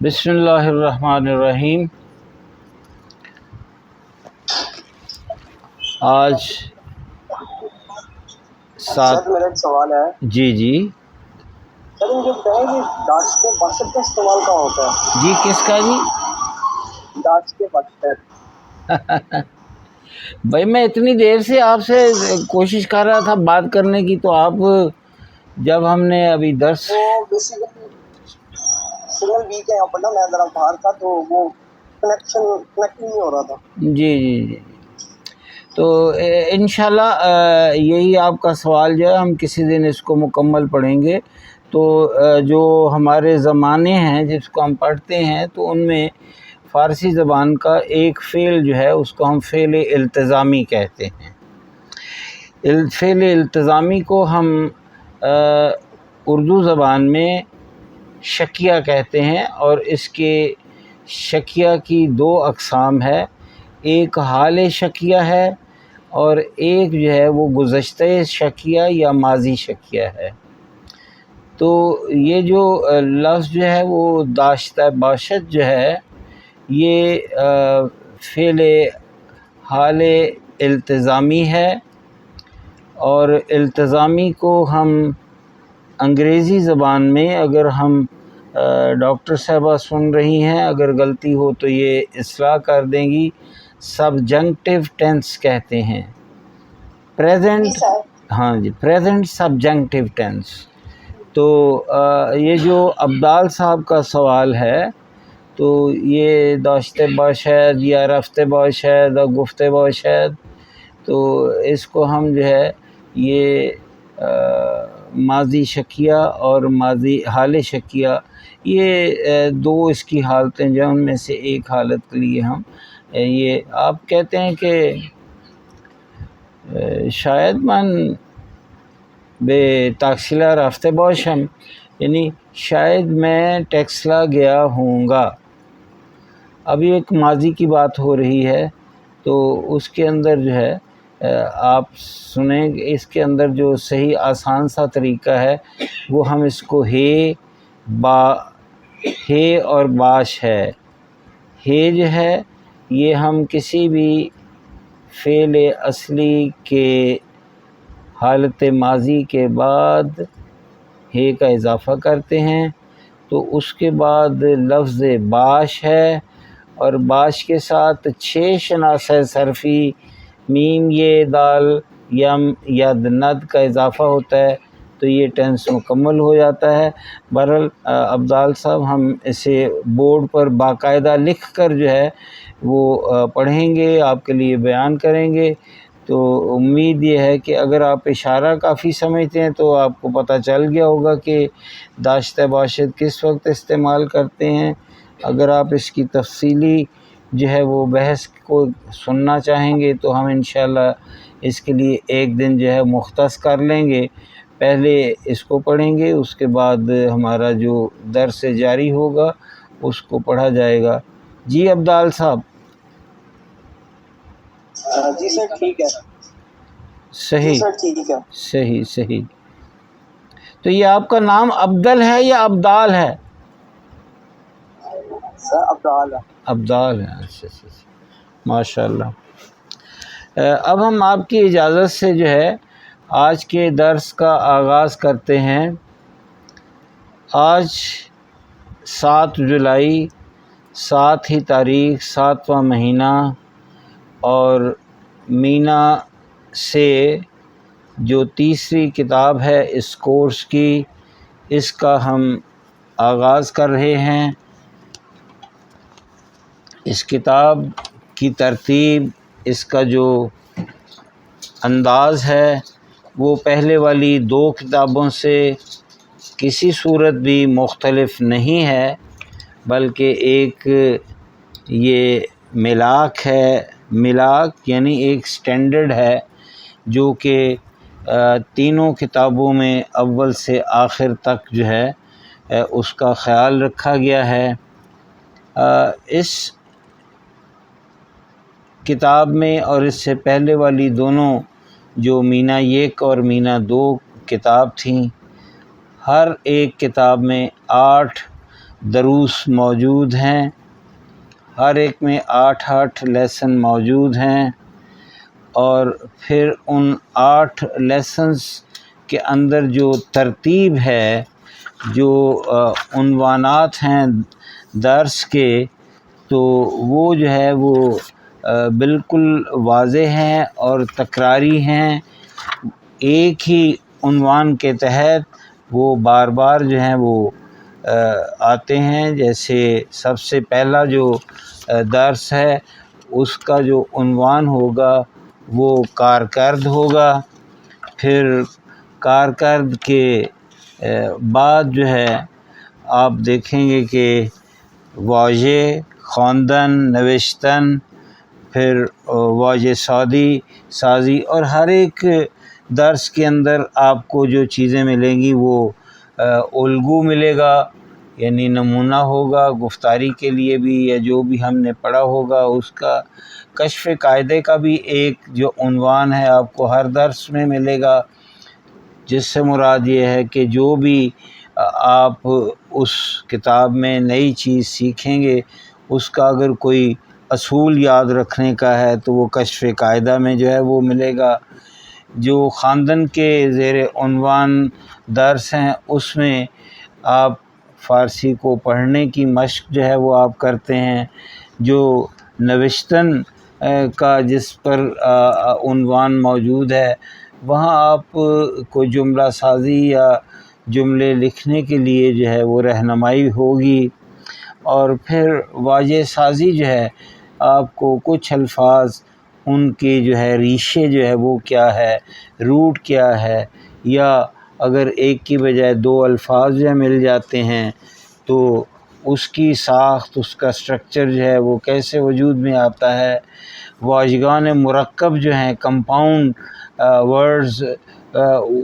بسم اللہ الرحمن الرحیم۔ آج سر میرا ایک سوال ہے۔ جی سر مجھے بتائیں کہ داشت باشد کا استعمال کہاں ہوتا ہے؟ جی کس کا جی؟ داشت باشد۔ بھائی میں اتنی دیر سے آپ سے کوشش کر رہا تھا بات کرنے کی، تو آپ جب ہم نے ابھی درس وہ بیسیکلی سگنل ویک ہے یہاں پر نا، میں ذرا باہر تھا تو وہ کنیکٹ نہیں ہو رہا تھا۔ جی تو انشاءاللہ یہی آپ کا سوال جو ہے ہم کسی دن اس کو مکمل پڑھیں گے۔ تو جو ہمارے زمانے ہیں جس کو ہم پڑھتے ہیں، تو ان میں فارسی زبان کا ایک فعل جو ہے اس کو ہم فعل التزامی کہتے ہیں۔ فعل التزامی کو ہم اردو زبان میں شکیہ کہتے ہیں، اور اس کے شکیہ کی دو اقسام ہے، ایک حال شکیہ ہے اور ایک جو ہے وہ گزشتہ شکیہ یا ماضی شکیہ ہے۔ تو یہ جو لفظ جو ہے وہ داشتہ باشد جو ہے، یہ فعل حال التزامی ہے، اور التزامی کو ہم انگریزی زبان میں، اگر ہم ڈاکٹر صاحبہ سن رہی ہیں، اگر غلطی ہو تو یہ اصلاح کر دیں گی، سبجنکٹیو ٹینس کہتے ہیں۔ پریزنٹ، ہاں جی، پریزنٹ سبجنکٹیو ٹینس۔ تو یہ جو عبدال صاحب کا سوال ہے، تو یہ داشتہ باشد یا رفتے باشد یا گفتے باشد، تو اس کو ہم جو ہے یہ ماضی شکیہ اور ماضی حال شکیہ، یہ دو اس کی حالتیں جو ان میں سے ایک حالت کے لیے ہم یہ آپ کہتے ہیں کہ شاید من بے تاکسیلا رفته باشم، یعنی شاید میں ٹیکسلا گیا ہوں گا۔ ابھی ایک ماضی کی بات ہو رہی ہے، تو اس کے اندر جو ہے آپ سنیں، اس کے اندر جو صحیح آسان سا طریقہ ہے وہ ہم اس کو ہے اور باش ہے۔ ہے جو ہے یہ ہم کسی بھی فعل اصلی کے حالت ماضی کے بعد ہے کا اضافہ کرتے ہیں، تو اس کے بعد لفظ باش ہے، اور باش کے ساتھ 6 شناسہ صرفی میم یہ دال یم ید ند کا اضافہ ہوتا ہے، تو یہ ٹینس مکمل ہو جاتا ہے۔ بہرحال عبدال صاحب ہم اسے بورڈ پر باقاعدہ لکھ کر جو ہے وہ پڑھیں گے، آپ کے لیے بیان کریں گے۔ تو امید یہ ہے کہ اگر آپ اشارہ کافی سمجھتے ہیں تو آپ کو پتہ چل گیا ہوگا کہ داشتہ باشد کس وقت استعمال کرتے ہیں۔ اگر آپ اس کی تفصیلی جو ہے وہ بحث کو سننا چاہیں گے تو ہم انشاءاللہ اس کے لیے ایک دن جو ہے مختص کر لیں گے۔ پہلے اس کو پڑھیں گے، اس کے بعد ہمارا جو درس جاری ہوگا اس کو پڑھا جائے گا۔ جی عبدال صاحب۔ جی سر ٹھیک ہے۔ صحیح، جی سر ٹھیک ہے۔ صحیح۔ تو یہ آپ کا نام عبدل ہے یا عبدال ہے؟ سر عبدال ہے۔ عبدال ہے، اچھا ماشاء اللہ۔ اب ہم آپ کی اجازت سے جو ہے آج کے درس کا آغاز کرتے ہیں۔ آج 7 جولائی، 7 ہی تاریخ، 7واں مہینہ، اور مینا سے جو تیسری کتاب ہے اس کورس کی، اس کا ہم آغاز کر رہے ہیں۔ اس کتاب کی ترتیب، اس کا جو انداز ہے وہ پہلے والی 2 کتابوں سے کسی صورت بھی مختلف نہیں ہے، بلکہ ایک یہ ملاک ہے، ملاک یعنی ایک سٹینڈرڈ ہے جو کہ تینوں کتابوں میں اول سے آخر تک جو ہے اس کا خیال رکھا گیا ہے۔ اس کتاب میں اور اس سے پہلے والی دونوں جو مینا 1 اور مینا 2 کتاب تھیں، ہر ایک کتاب میں 8 دروس موجود ہیں، ہر ایک میں 8 لیسن موجود ہیں، اور پھر ان 8 لیسنز کے اندر جو ترتیب ہے، جو عنوانات ہیں درس کے، تو وہ جو ہے وہ بالکل واضح ہیں اور تکراری ہیں، ایک ہی عنوان کے تحت وہ بار بار جو ہیں وہ آتے ہیں۔ جیسے سب سے پہلا جو درس ہے اس کا جو عنوان ہوگا وہ کارکرد ہوگا، پھر کارکرد کے بعد جو ہے آپ دیکھیں گے کہ واضح، خواندن، نوشتن، پھر واضح سازی، اور ہر ایک درس کے اندر آپ کو جو چیزیں ملیں گی وہ الگو ملے گا، یعنی نمونہ ہوگا گفتاری کے لیے بھی، یا جو بھی ہم نے پڑھا ہوگا اس کا کشف قاعدے کا بھی ایک جو عنوان ہے آپ کو ہر درس میں ملے گا، جس سے مراد یہ ہے کہ جو بھی آپ اس کتاب میں نئی چیز سیکھیں گے اس کا اگر کوئی اصول یاد رکھنے کا ہے تو وہ کشف قاعدہ میں جو ہے وہ ملے گا۔ جو خواندن کے زیر عنوان درس ہیں اس میں آپ فارسی کو پڑھنے کی مشق جو ہے وہ آپ کرتے ہیں، جو نوشتن کا جس پر عنوان موجود ہے وہاں آپ کو جملہ سازی یا جملے لکھنے کے لیے جو ہے وہ رہنمائی ہوگی، اور پھر واضح سازی جو ہے آپ کو کچھ الفاظ ان کے جو ہے ریشے جو ہے وہ کیا ہے، روٹ کیا ہے، یا اگر ایک کی بجائے 2 الفاظ جو مل جاتے ہیں تو اس کی ساخت، اس کا سٹرکچر جو ہے وہ کیسے وجود میں آتا ہے، واژگان مرکب جو ہیں کمپاؤنڈ ورڈز،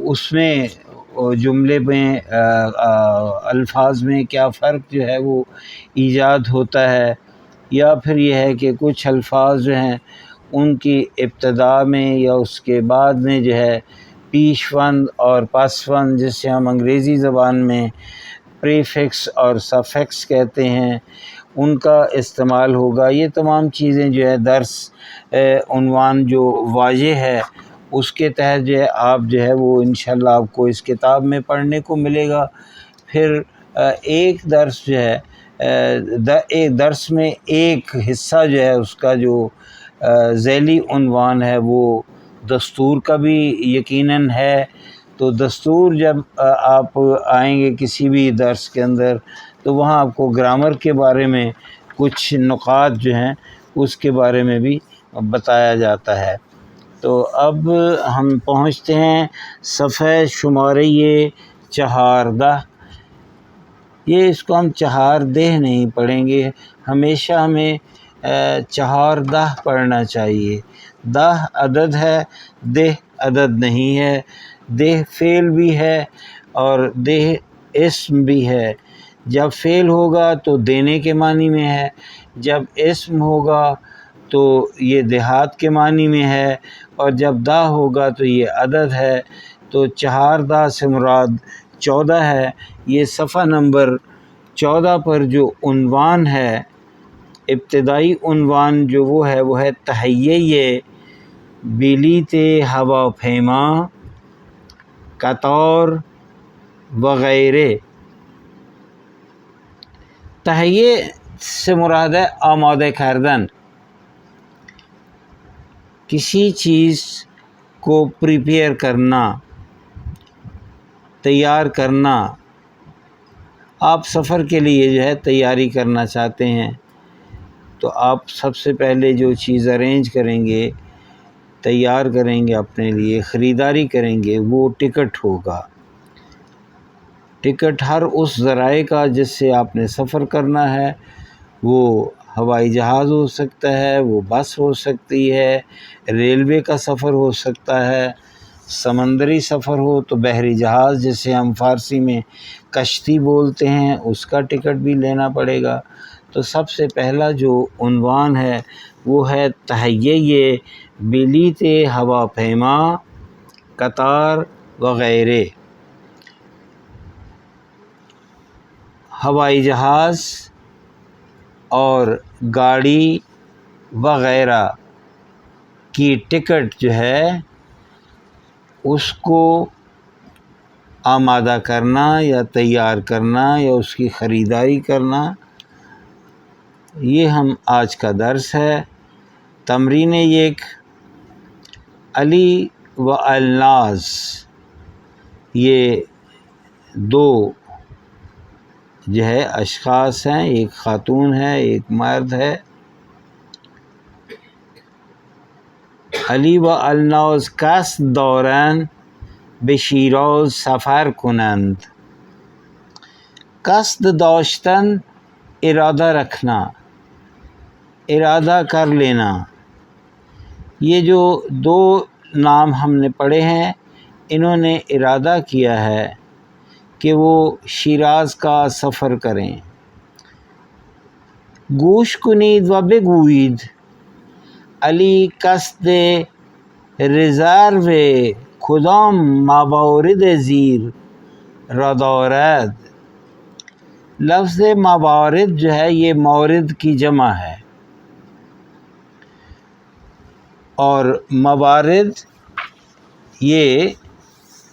اس میں جملے میں الفاظ میں کیا فرق جو ہے وہ ایجاد ہوتا ہے، یا پھر یہ ہے کہ کچھ الفاظ جو ہیں ان کی ابتدا میں یا اس کے بعد میں جو ہے پیشوند اور پسوند، جسے ہم انگریزی زبان میں پریفکس اور سفکس کہتے ہیں، ان کا استعمال ہوگا۔ یہ تمام چیزیں جو ہے درس عنوان جو واضح ہے اس کے تحت جو ہے آپ جو ہے وہ انشاءاللہ آپ کو اس کتاب میں پڑھنے کو ملے گا۔ پھر ایک درس جو ہے ایک درس میں ایک حصہ جو ہے اس کا جو ذیلی عنوان ہے وہ دستور کا بھی یقیناً ہے۔ تو دستور جب آپ آئیں گے کسی بھی درس کے اندر تو وہاں آپ کو گرامر کے بارے میں کچھ نکات جو ہیں اس کے بارے میں بھی بتایا جاتا ہے۔ تو اب ہم پہنچتے ہیں صفحہ شمارہ 14۔ اس کو ہم 14 نہیں پڑھیں گے، ہمیشہ ہمیں 14 پڑھنا چاہیے۔ 10 عدد ہے، دہ عدد نہیں ہے۔ دہ فعل بھی ہے اور دہ اسم بھی ہے۔ جب فعل ہوگا تو دینے کے معنی میں ہے، جب اسم ہوگا تو یہ دیہات کے معنی میں ہے، اور جب دا ہوگا تو یہ عدد ہے۔ تو 14 سے مراد 14 ہے۔ یہ صفحہ نمبر 14 پر جو عنوان ہے، ابتدائی عنوان جو وہ ہے تہیہ بلیت ہواپیما قطار وغیرہ۔ تہیہ سے مراد ہے آمادہ کردن، کسی چیز کو پریپیئر کرنا، تیار کرنا۔ آپ سفر کے لیے جو ہے تیاری کرنا چاہتے ہیں تو آپ سب سے پہلے جو چیز ارینج کریں گے، تیار کریں گے اپنے لیے، خریداری کریں گے، وہ ٹکٹ ہوگا۔ ٹکٹ ہر اس ذرائع کا جس سے آپ نے سفر کرنا ہے، وہ ہوائی جہاز ہو سکتا ہے، وہ بس ہو سکتی ہے، ریلوے کا سفر ہو سکتا ہے، سمندری سفر ہو تو بحری جہاز جسے ہم فارسی میں کشتی بولتے ہیں اس کا ٹکٹ بھی لینا پڑے گا۔ تو سب سے پہلا جو عنوان ہے وہ ہے تہیہ بلیت ہواپیما قطار وغیرہ۔ ہوائی جہاز اور گاڑی وغیرہ کی ٹکٹ جو ہے اس کو آمادہ کرنا یا تیار کرنا یا اس کی خریداری کرنا، یہ ہم آج کا درس ہے۔ تمرین ایک، علی و الناز، یہ دو جو ہے اشخاص ہیں، ایک خاتون ہے ایک مرد ہے۔ علی و الناز قصد دارند به شیراز سفر کنند۔ قصد داشتن ارادہ رکھنا، ارادہ کر لینا۔ یہ جو دو نام ہم نے پڑھے ہیں، انہوں نے ارادہ کیا ہے کہ وہ شیراز کا سفر کریں۔ گوش کنید و بگویید علی قصد رزرو کدام موارد زیر را دارد۔ لفظ موارد جو ہے یہ مورد کی جمع ہے، اور موارد یہ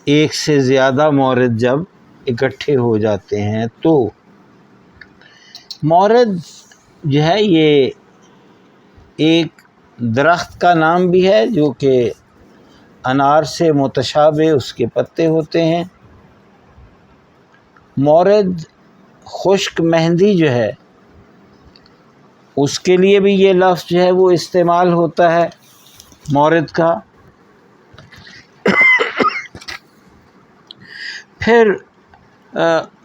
ایک سے زیادہ مورد جب اکٹھے ہو جاتے ہیں تو مورد جو ہے یہ ایک درخت کا نام بھی ہے جو کہ انار سے متشابہ اس کے پتے ہوتے ہیں۔ مورد خشک مہندی جو ہے اس کے لیے بھی یہ لفظ جو ہے وہ استعمال ہوتا ہے مورد کا۔ پھر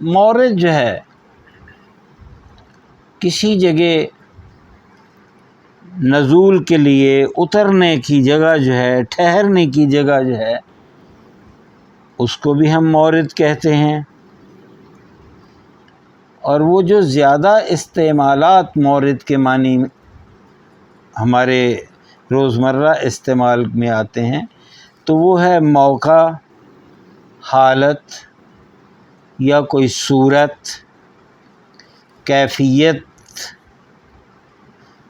مورد جو ہے کسی جگہ نزول کے لیے اترنے کی جگہ جو ہے، ٹھہرنے کی جگہ جو ہے، اس کو بھی ہم مورد کہتے ہیں۔ اور وہ جو زیادہ استعمالات مورد کے معنی ہمارے روزمرہ استعمال میں آتے ہیں تو وہ ہے موقع، حالت یا کوئی صورت، کیفیت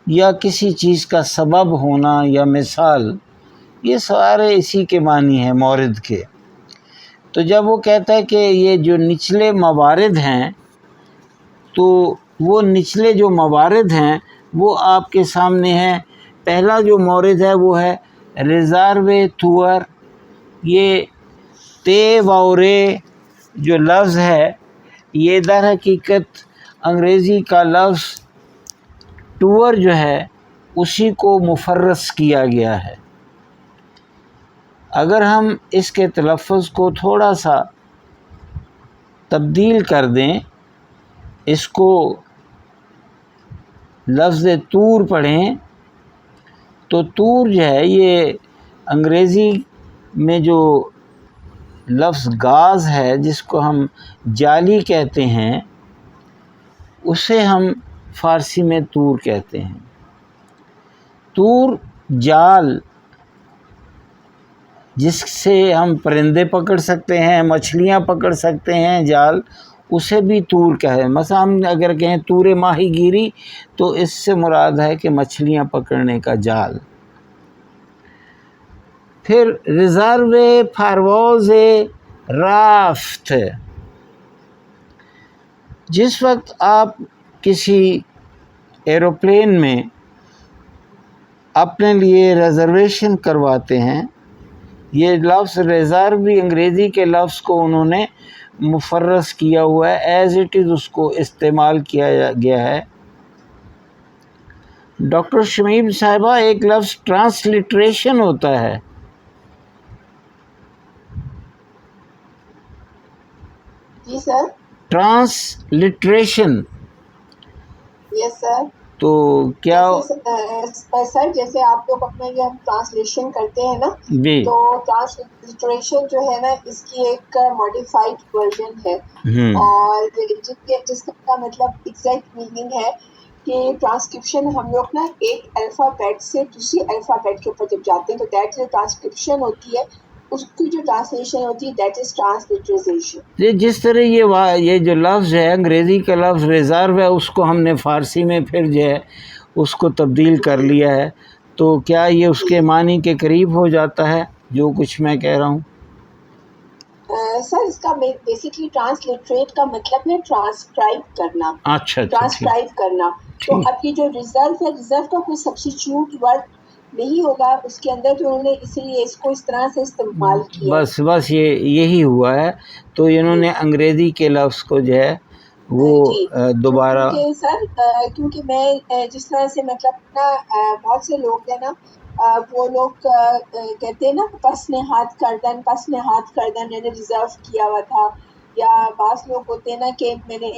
یا کسی چیز کا سبب ہونا یا مثال، یہ سارے اسی کے معنی ہیں مورد کے۔ تو جب وہ کہتا ہے کہ یہ جو نچلے موارد ہیں، تو وہ نچلے جو موارد ہیں وہ آپ کے سامنے ہیں۔ پہلا جو مورد ہے وہ ہے ریزرو ٹور۔ یہ تے وورے جو لفظ ہے یہ در حقیقت انگریزی کا لفظ ٹور جو ہے اسی کو مفرس کیا گیا ہے۔ اگر ہم اس کے تلفظ کو تھوڑا سا تبدیل کر دیں، اس کو لفظ طور پڑھیں تو طور جو ہے یہ انگریزی میں جو لفظ گاز ہے جس کو ہم جالی کہتے ہیں، اسے ہم فارسی میں طور کہتے ہیں۔ طور جال جس سے ہم پرندے پکڑ سکتے ہیں، مچھلیاں پکڑ سکتے ہیں، جال اسے بھی طور کہتے ہیں۔ مثلا ہم اگر کہیں طور ماہی گیری تو اس سے مراد ہے کہ مچھلیاں پکڑنے کا جال۔ پھر ریزرو پرواز رفت، جس وقت آپ کسی ایروپلین میں اپنے لیے ریزرویشن کرواتے ہیں، یہ لفظ ریزرو بھی انگریزی کے لفظ کو انہوں نے مفرس کیا ہوا ہے، ایز اٹ از اس کو استعمال کیا گیا ہے۔ ڈاکٹر شمیم صاحبہ، ایک لفظ ٹرانسلیٹریشن ہوتا ہے۔ جی سر۔ ٹرانسلیٹریشن، یس سر۔ تو کیا سر جیسے آپ لوگ اپنا یہ ہم ٹرانسلیشن کرتے ہیں نا، جی تو ٹرانسلیٹریشن جو ہے نا اس کی ایک ماڈیفائڈ ورژن ہے، اور جس کا مطلب ایگزیکٹ میننگ ہے کہ ٹرانسکرپشن ہم لوگ نا ایک الفابیٹ سے دوسری الفابیٹ کے اوپر جب جاتے ہیں تو دیٹ جو ٹرانسکرپشن ہوتی ہے اس کی جو ٹرانسلیشن ہوتی ہے دیٹ از ٹرانسلیٹرائزیشن. یہ جس طرح یہ جو لفظ ہے انگریزی کا لفظ ریزرو ہے، اس کو ہم نے فارسی میں پھر جو ہے اس کو تبدیل کر لیا ہے، تو کیا یہ اس کے معنی کے قریب ہو جاتا ہے جو کچھ میں کہہ رہا ہوں؟ سر اس کا بیسکلی ٹرانسلیٹریٹ کا مطلب ہے ٹرانسکرائب کرنا. اچھا ٹرانسکرائب کرنا. تو ٹھیک. اب یہ جو ریزرو ہے، ریزرو کا کوئی سبسٹیچیوٹ ورڈ نہیں ہوگا اس کے اندر، تو انہوں نے اسی لیے اس کو اس طرح سے استعمال کیا. بس یہی ہوا ہے. تو انہوں نے انگریزی کے لفظ کو جو ہے وہ جی دوبارہ، کیونکہ سر کیونکہ میں جس طرح سے مطلب نا بہت سے لوگ ہیں نا وہ لوگ کہتے ہیں نا پس نے ہاتھ کردن میں نے ریزرو کیا ہوا تھا، یا بعض لوگ ہوتے ہیں نا کہ میں نے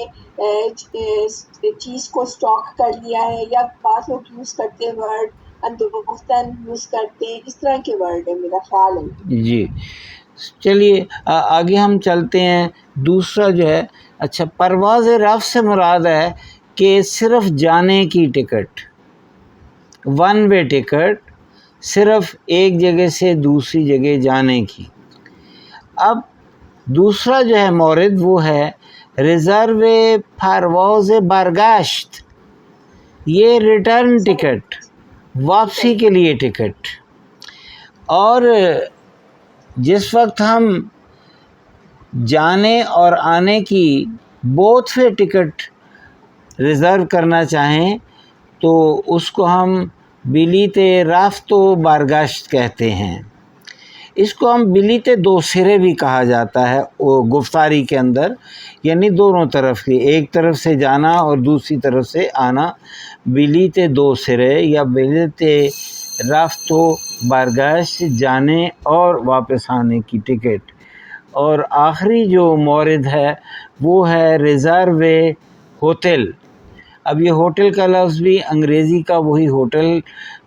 چیز کو اسٹاک کر لیا ہے، یا بعض لوگ یوز کرتے ہیں ورڈ اندوختن یوز کرتے ہیں، اس طرح کے ورڈ ہے میرا خیال ہے. جی چلیے آگے ہم چلتے ہیں. دوسرا جو ہے، اچھا، پرواز رفت سے مراد ہے کہ صرف جانے کی ٹکٹ، ون وے ٹکٹ، صرف ایک جگہ سے دوسری جگہ جانے کی. اب دوسرا جو ہے مورد وہ ہے ریزرو پرواز برگشت، یہ ریٹرن ٹکٹ، واپسی کے لیے ٹکٹ. اور جس وقت ہم جانے اور آنے کی بوتھ وے ٹکٹ ریزرو کرنا چاہیں تو اس کو ہم بلیت رفت و برگشت کہتے ہیں. اس کو ہم بلیت دو سرے بھی کہا جاتا ہے گفتاری کے اندر، یعنی دونوں طرف کی، ایک طرف سے جانا اور دوسری طرف سے آنا، بلیت دو سرے یا بلیت رفت و برگشت، جانے اور واپس آنے کی ٹکٹ. اور آخری جو مورد ہے وہ ہے ریزرو ہوٹل. اب یہ ہوٹل کا لفظ بھی انگریزی کا وہی ہوٹل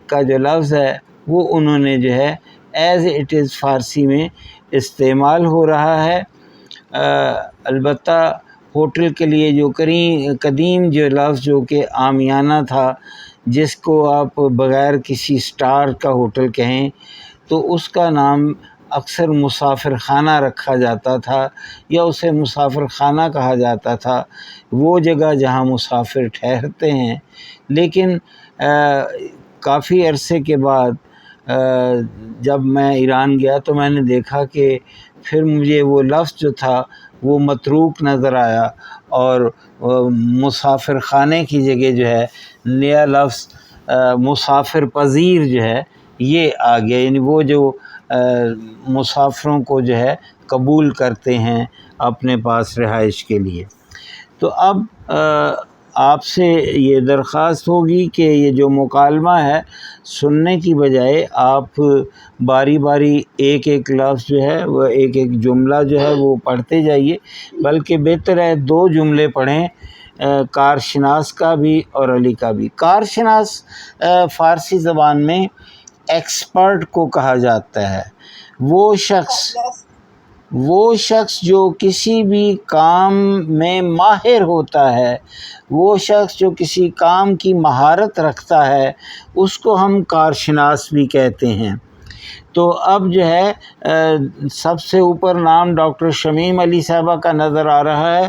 کا جو لفظ ہے وہ انہوں نے جو ہے ایز اٹ از فارسی میں استعمال ہو رہا ہے. البتہ ہوٹل کے لیے جو قدیم جو لفظ جو کہ عامیانہ تھا، جس کو آپ بغیر کسی اسٹار کا ہوٹل کہیں تو اس کا نام اکثر مسافر خانہ رکھا جاتا تھا، یا اسے مسافر خانہ کہا جاتا تھا، وہ جگہ جہاں مسافر ٹھہرتے ہیں. لیکن کافی عرصے کے بعد جب میں ایران گیا تو میں نے دیکھا کہ پھر مجھے وہ لفظ جو تھا وہ متروک نظر آیا، اور مسافر خانے کی جگہ جو ہے نیا لفظ مسافر پذیر جو ہے یہ آ گیا، یعنی وہ جو مسافروں کو جو ہے قبول کرتے ہیں اپنے پاس رہائش کے لیے. تو اب آپ سے یہ درخواست ہوگی کہ یہ جو مکالمہ ہے سننے کی بجائے آپ باری باری ایک ایک لفظ جو ہے وہ ایک ایک جملہ جو ہے وہ پڑھتے جائیے، بلکہ بہتر ہے 2 جملے پڑھیں، کارشناس کا بھی اور علی کا بھی. کارشناس فارسی زبان میں ایکسپرٹ کو کہا جاتا ہے. وہ شخص جو کسی بھی کام میں ماہر ہوتا ہے، وہ شخص جو کسی کام کی مہارت رکھتا ہے، اس کو ہم کارشناس بھی کہتے ہیں. تو اب جو ہے سب سے اوپر نام ڈاکٹر شمیم علی صاحبہ کا نظر آ رہا ہے،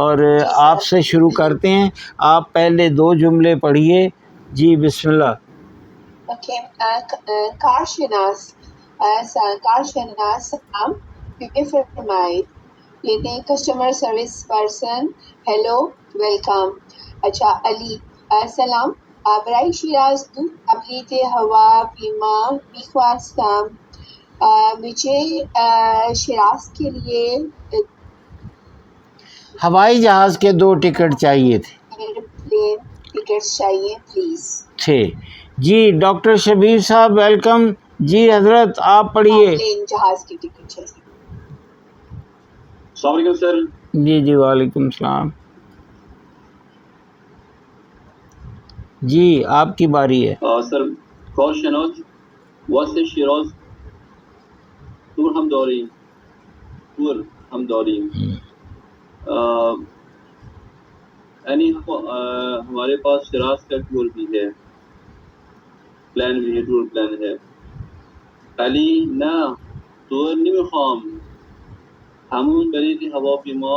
اور آپ سے شروع کرتے ہیں. آپ پہلے 2 جملے پڑھیے. جی بسم اللہ. اوکے. کارشناس سلام، کیونکہ فرمائے لیتے customer service person hello welcome. اچھا علی سلام برای شیراز دو ابلیت ہوا پیما میخواستم. مجھے شیراز کے لیے ہوائی جہاز کے 2 ٹکٹ چاہیے تھے. ایئرپلین ٹکٹس چاہیے پلیز. جی ڈاکٹر شبیر صاحب ویلکم. جی حضرت آپ پڑھیے. پلین جہاز کی ٹکٹ چاہیے. السلام علیکم سر. جی وعلیکم السلام. جی آپ کی باری ہے. سر کارشناس واسه شیراز دور ہم داریم. یعنی ہمارے پاس شیراز کا ٹور بھی ہے، پلان بھی ہے، ٹور پلان ہے. علی نه تو نمیخوام همون برید هوا پیما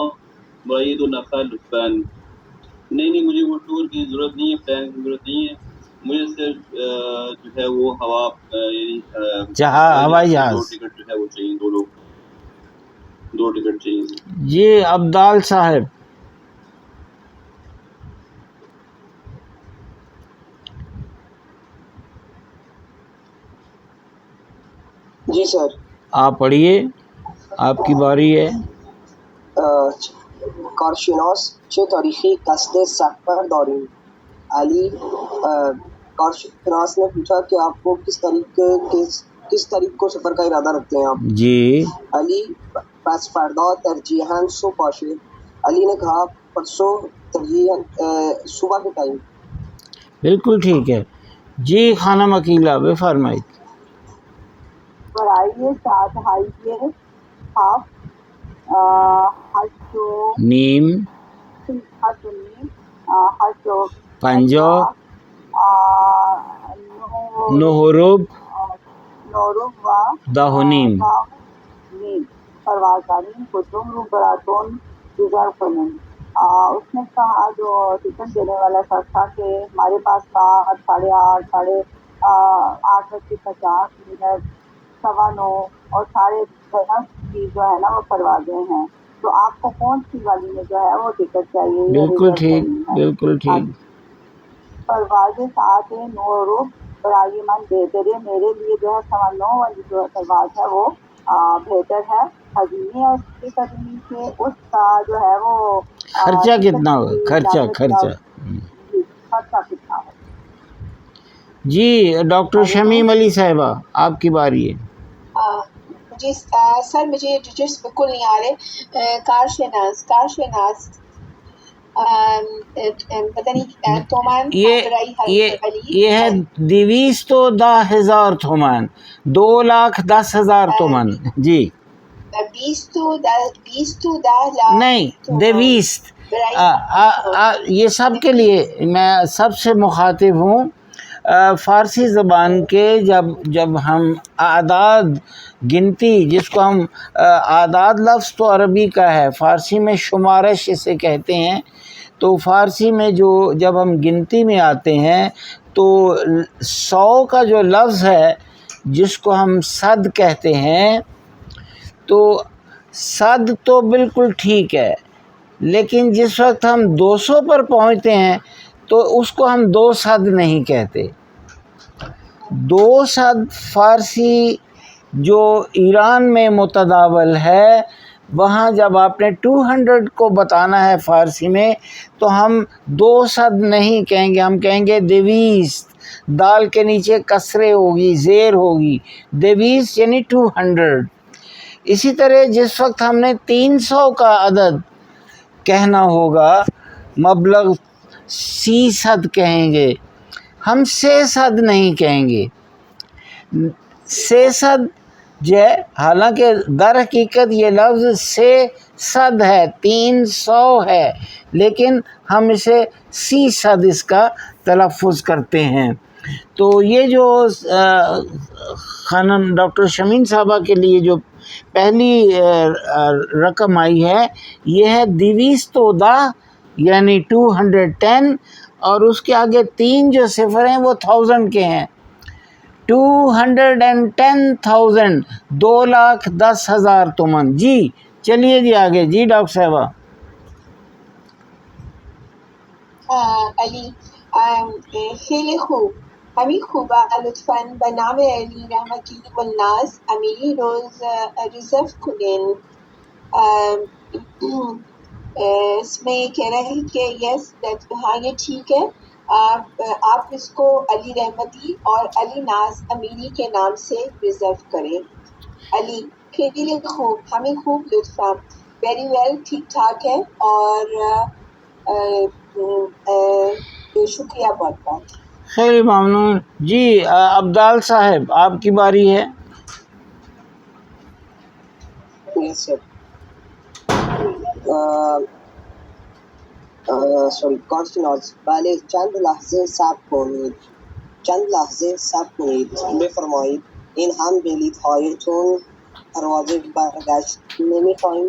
باید و نفر لطفاً نہیں مجھے وہ ٹور کی ضرورت نہیں ہے، پلان کی ضرورت نہیں ہے، مجھے صرف جو ہے وہ ہوا یعنی ہوائی دو جہاز. ٹکٹ جو ہے وہ چاہیے، دو لوگ 2 ٹکٹ چاہیے. جی عبدال صاحب. جی سر. آپ پڑھیے، آپ کی باری ہے. کارشناس چه تاریخی قصد سفر داریم؟ علی کارشناس نے پوچھا کہ آپ کو کس تاریخ کو سفر کا ارادہ رکھتے ہیں آپ؟ جی. علی پس فردا ترجیحاً صبح باشه. علی نے کہا پرسوں ترجیحاً صبح کے ٹائم. بالکل ٹھیک ہے. جی خانم عقیلہ بفرمائید. برائیے ساتھ ہائیے ہاف ہشو نیم ہشونی ہشو پنجو نہرب نورب و دہنیم. نیم پروازانی کو تم رو براتون ریزرو کنیں. اس نے کہا جو ٹکٹ دینے والا شخص تھا کہ ہمارے پاس 8:30 8:50 اور 10:30 کی جو ہے نا وہ پروازیں ہیں، تو آپ کو کون سی والی میں جو ہے وہ ٹکٹ چاہیے یا بالکل ریزرو ٹھیک، کرنی ہے؟ بالکل ٹھیک. پرواز ساعت 9 برائے من بہتر ہے، میرے لیے جو ہے 9:15 والی جو پرواز ہے وہ بہتر ہے. حضینی اور اس کی قدمی سے اس کا جو ہے وہ خرچہ کتنا ہوگا؟ خرچہ جی خرچہ کتنا ہے؟ جی ڈاکٹر شمیم علی صاحبہ آپ کی باری ہے. جی سر مجھے ڈیٹیلس بالکل نہیں آ رہے. کارشناس پتہ نہیں تومان یہ ہے 210,000 تومان، 210,000 تومان. جی 20 تو 10 لاکھ نہیں 220. یہ سب کے لیے میں سب سے مخاطب ہوں. فارسی زبان کے جب ہم اعداد گنتی، جس کو ہم اعداد لفظ تو عربی کا ہے، فارسی میں شمارش اسے کہتے ہیں. تو فارسی میں جب ہم گنتی میں آتے ہیں تو 100 کا جو لفظ ہے جس کو ہم صد کہتے ہیں، تو صد تو بالکل ٹھیک ہے، لیکن جس وقت ہم 200 پر پہنچتے ہیں تو اس کو ہم 200 نہیں کہتے. 200 فارسی جو ایران میں متداول ہے، وہاں جب آپ نے 200 کو بتانا ہے فارسی میں تو ہم 200 نہیں کہیں گے، ہم کہیں گے 220. دال کے نیچے کسرے ہوگی، زیر ہوگی. 220 یعنی 200. اسی طرح جس وقت ہم نے 300 کا عدد کہنا ہوگا، مبلغ 600 کہیں گے، ہم 600 نہیں کہیں گے. 600 جو ہے، حالانکہ در حقیقت یہ لفظ 600 ہے، 300 ہے، لیکن ہم اسے 600 اس کا تلفظ کرتے ہیں. تو یہ جو خانم ڈاکٹر شمیم صاحبہ کے لیے جو پہلی رقم آئی ہے، یہ ہے 210 یعنی 210، اور اس کے آگے 3 جو صفر ہیں وہ 1000 کے ہیں. 210,000 2,10,000 تومان. جی چلیے جی آگے. جی ڈاکٹر صاحبہ. علی خیلی خوب، ہمیں خوبا لطفاً به نام علی رحمتی والناس امیری روز ریزرو کنین. اس میں یہ کہہ رہا ہے کہ یس ہاں یہ ٹھیک ہے، آپ اس کو علی رحمتی اور علی ناز امیری کے نام سے ریزرو کریں. علی خیلی خوب، ہمیں خوب لطفاً ویری ویل، ٹھیک ٹھاک ہے، اور شکریہ بہت بہت. خیلی ممنون. جی عبدال صاحب آپ کی باری ہے. یس سر. سوری کارشناس پہلے چند لحظے صبر کنید. بفرمایید این هم بلیط هایتون پرواز برگشت نمیخوایم.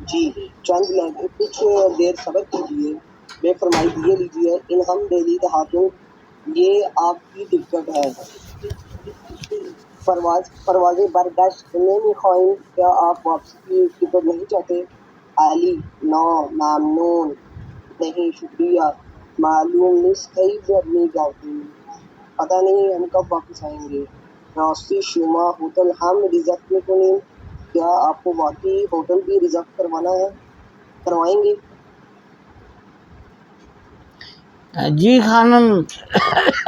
جی چند لمحے کچھ دیر صبر کیجیے، بے فرمائی دیے لیجیے، ان ہم دہلی دیہاتوں یہ آپ کی ٹکٹ ہے. پرواز برگشت نمیخوایم. کیا آپ واپسی کی ٹکٹ نہیں چاہتے؟ علی نو ممنون نہیں شکریہ، معلوم نیست کی جرنی کرتی، پتہ نہیں ہم کب واپس آئیں گے. راستی شما ہوٹل ہم ریزرو میکنیم. کیا آپ کو واقعی ہوٹل بھی ریزرو کروائیں گے؟ جی خانم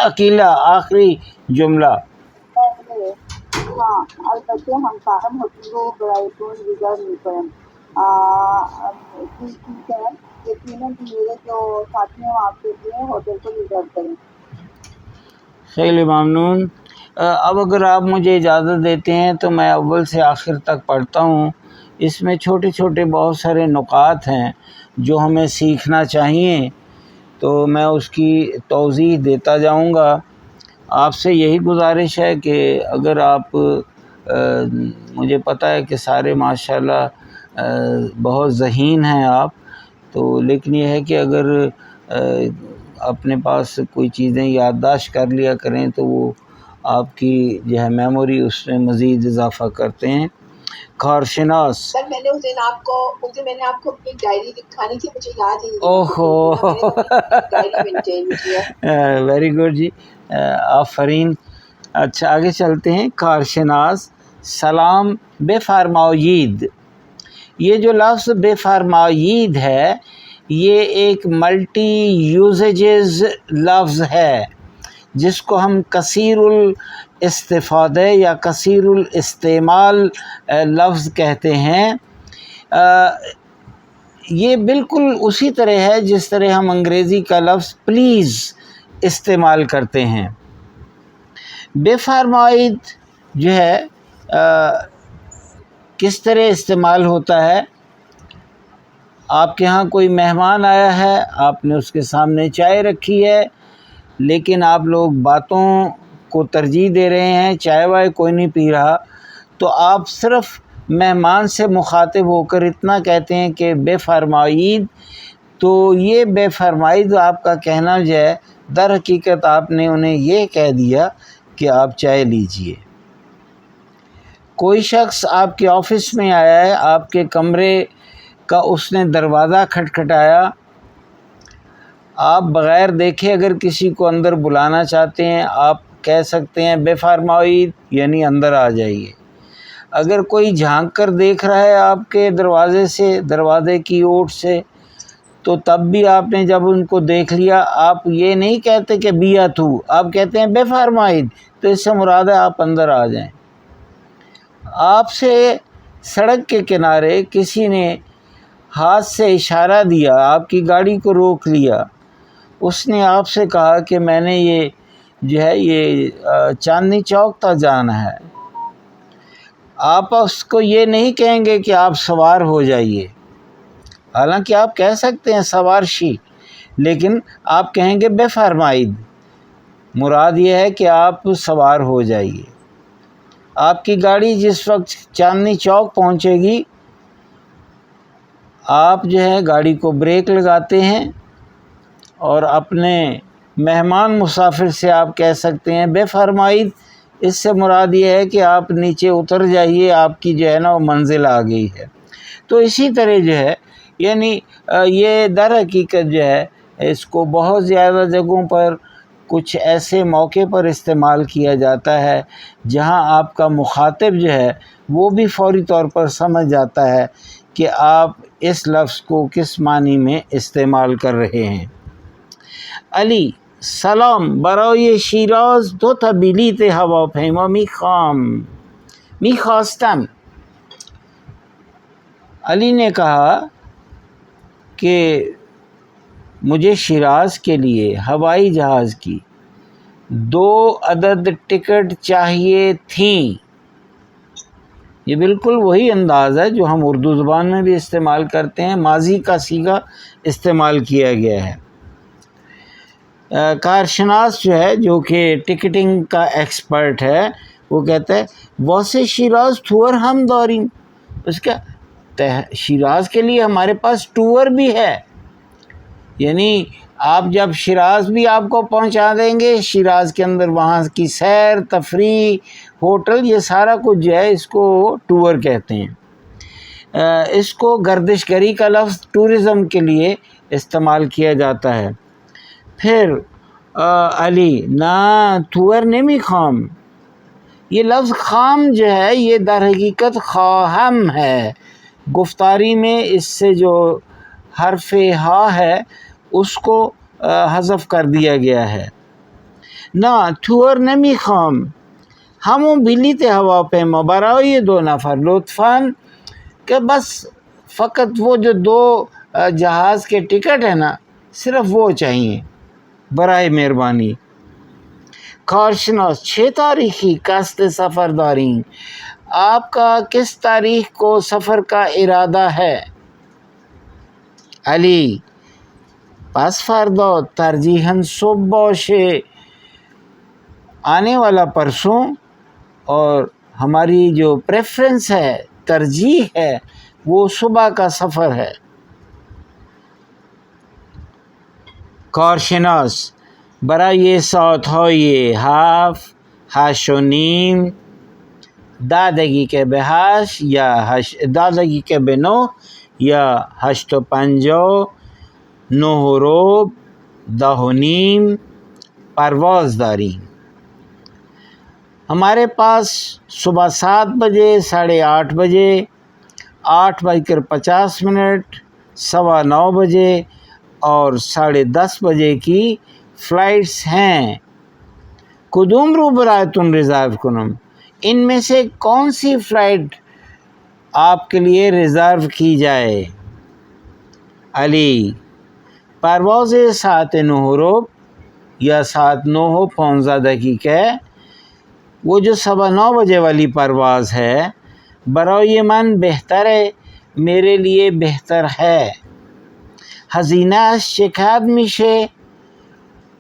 عقیلہ، آخری جملہ. ہاں البته همکارم هتل رو برایتون ریزرو میکنم. ٹھیک ہے، یقیناً میرے جو ساتھی ہیں آپ کے لیے ہوٹل کو ریزرو کریں. خیلی ممنون. اب اگر آپ مجھے اجازت دیتے ہیں تو میں اول سے آخر تک پڑھتا ہوں. اس میں چھوٹے چھوٹے بہت سارے نکات ہیں جو ہمیں سیکھنا چاہیے، تو میں اس کی توضیح دیتا جاؤں گا. آپ سے یہی گزارش ہے کہ اگر آپ مجھے پتہ ہے کہ سارے ماشاءاللہ بہت ذہین ہیں آپ، تو لیکن یہ ہے کہ اگر اپنے پاس کوئی چیزیں یادداشت کر لیا کریں تو وہ آپ کی جو ہے میموری اس میں مزید اضافہ کرتے ہیں. کارشناس. سر میں نے اس دن آپ کو اپنی ڈائری دکھانی تھی، مجھے یاد ہی نہیں. اوہو ڈائری مینٹین کی ہے. ویری گڈ جی، آفرین. اچھا آگے چلتے ہیں. کارشناس سلام بے فرمایید. یہ جو لفظ بے فرمایید ہے یہ ایک ملٹی یوزیجز لفظ ہے جس کو ہم کثیر الاستفادہ یا کثیر الاستعمال لفظ کہتے ہیں. یہ بالکل اسی طرح ہے جس طرح ہم انگریزی کا لفظ پلیز استعمال کرتے ہیں. بے فرمائید جو ہے کس طرح استعمال ہوتا ہے؟ آپ کے ہاں کوئی مہمان آیا ہے، آپ نے اس کے سامنے چائے رکھی ہے، لیکن آپ لوگ باتوں کو ترجیح دے رہے ہیں، چائے وائے کوئی نہیں پی رہا، تو آپ صرف مہمان سے مخاطب ہو کر اتنا کہتے ہیں کہ بے فرمائید. تو یہ بے فرمائید آپ کا کہنا جو ہے در حقیقت آپ نے انہیں یہ کہہ دیا کہ آپ چائے لیجئے. کوئی شخص آپ کے آفس میں آیا ہے، آپ کے کمرے کا اس نے دروازہ کھٹکھٹایا، آپ بغیر دیکھے اگر کسی کو اندر بلانا چاہتے ہیں آپ کہہ سکتے ہیں بے فرمائید، یعنی اندر آ جائیے. اگر کوئی جھانک کر دیکھ رہا ہے آپ کے دروازے کی اوٹ سے، تو تب بھی آپ نے جب ان کو دیکھ لیا آپ یہ نہیں کہتے کہ بیا تو، آپ کہتے ہیں بے فرمائید. تو اس سے مراد ہے آپ اندر آ جائیں. آپ سے سڑک کے کنارے کسی نے ہاتھ سے اشارہ دیا، آپ کی گاڑی کو روک لیا، اس نے آپ سے کہا کہ میں نے یہ چاندنی چوک تک جانا ہے. آپ اس کو یہ نہیں کہیں گے کہ آپ سوار ہو جائیے، حالانکہ آپ کہہ سکتے ہیں سوار شی، لیکن آپ کہیں گے بے فرمائید. مراد یہ ہے کہ آپ سوار ہو جائیے. آپ کی گاڑی جس وقت چاندنی چوک پہنچے گی آپ جو ہے گاڑی کو بریک لگاتے ہیں اور اپنے مہمان مسافر سے آپ کہہ سکتے ہیں بے فرمائید. اس سے مراد یہ ہے کہ آپ نیچے اتر جائیے، آپ کی جو ہے نا وہ منزل آ گئی ہے. تو اسی طرح جو ہے یعنی یہ در حقیقت جو ہے اس کو بہت زیادہ جگہوں پر کچھ ایسے موقع پر استعمال کیا جاتا ہے جہاں آپ کا مخاطب جو ہے وہ بھی فوری طور پر سمجھ جاتا ہے کہ آپ اس لفظ کو کس معنی میں استعمال کر رہے ہیں. علی سلام برای شیراز دو تا بلیت هواپیما میخواستم. علی نے کہا کہ مجھے شیراز کے لیے ہوائی جہاز کی 2 عدد ٹکٹ چاہیے تھیں. یہ بالکل وہی انداز ہے جو ہم اردو زبان میں بھی استعمال کرتے ہیں، ماضی کا صیغہ استعمال کیا گیا ہے. کارشناس جو ہے جو کہ ٹکٹنگ کا ایکسپرٹ ہے وہ کہتا ہے واسے شیراز ٹور ہم داریم، اس کا شیراز کے لیے ہمارے پاس ٹور بھی ہے، یعنی آپ جب شیراز بھی آپ کو پہنچا دیں گے، شیراز کے اندر وہاں کی سیر تفریح ہوٹل یہ سارا کچھ جو ہے اس کو ٹور کہتے ہیں۔ اس کو گردش گری کا لفظ ٹورزم کے لیے استعمال کیا جاتا ہے۔ پھر علی نا ٹور نمی خام، یہ لفظ خام جو ہے یہ در حقیقت خواہم ہے، گفتاری میں اس سے جو حرف ہا ہے اس کو حذف کر دیا گیا ہے۔ نا ٹور نمی خام ہموں بلیت ہوا پیما برای 2 نفر لطفاً، کہ بس فقط وہ جو 2 جہاز کے ٹکٹ ہیں نا صرف وہ چاہیے برائے مہربانی۔ کارشناس 6 تاریخی قصد سفر داریں، آپ کا کس تاریخ کو سفر کا ارادہ ہے؟ علی پس فردا ترجیحاً صبح باشه، آنے والا پرسوں، اور ہماری جو پریفرنس ہے ترجیح ہے وہ صبح کا سفر ہے۔ کارشناس برای ساعتهای 7، 8 و نیم، 10 دقیقه به 8 یا 10 دقیقه به 9 یا 8 و 50، 9 و ربع، 10 و نیم پرواز داریم۔ ہمارے پاس صبح 7 بجے، 8:30 بجے، 8:50، 9:15 بجے اور 10:30 بجے کی فلائٹس ہیں۔ کدوم رو برایتون ریزرو کنم، ان میں سے کون سی فلائٹ آپ کے لیے ریزرو کی جائے؟ علی پرواز ساعت 9:15 یا ساعت 9:15 وہ جو 9:15 بجے والی پرواز ہے برای من بہتر ہے، میرے لیے بہتر ہے۔ ہزینہ شکایت میشے،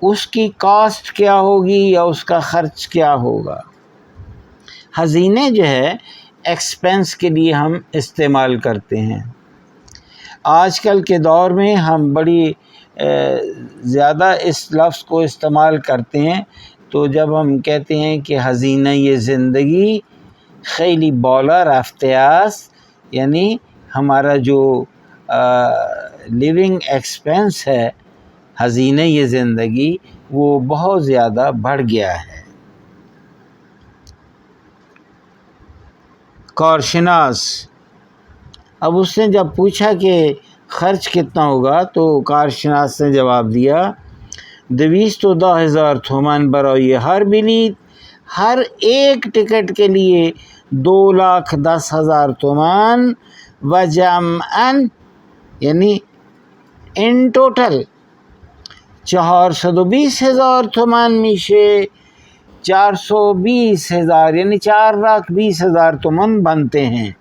اس کی کاسٹ کیا ہوگی یا اس کا خرچ کیا ہوگا؟ ہزینے جو ہے ایکسپینس کے لیے ہم استعمال کرتے ہیں۔ آج کل کے دور میں ہم بڑی زیادہ اس لفظ کو استعمال کرتے ہیں، تو جب ہم کہتے ہیں کہ ہزینہ یہ زندگی خیلی بالا رفته است، یعنی ہمارا جو لیونگ ایکسپینس ہے، ہزینہ یہ زندگی وہ بہت زیادہ بڑھ گیا ہے۔ کارشناس اب اس نے جب پوچھا کہ خرچ کتنا ہوگا تو کارشناس نے جواب دیا 210,000 تومان برای ہر بلیت، ہر ایک ٹکٹ کے لیے 210,000 تومان، و جمعاً یعنی ان ٹوٹل 420,000 تومان میشے، 420,000 یعنی 4,20,000 تومان بنتے ہیں۔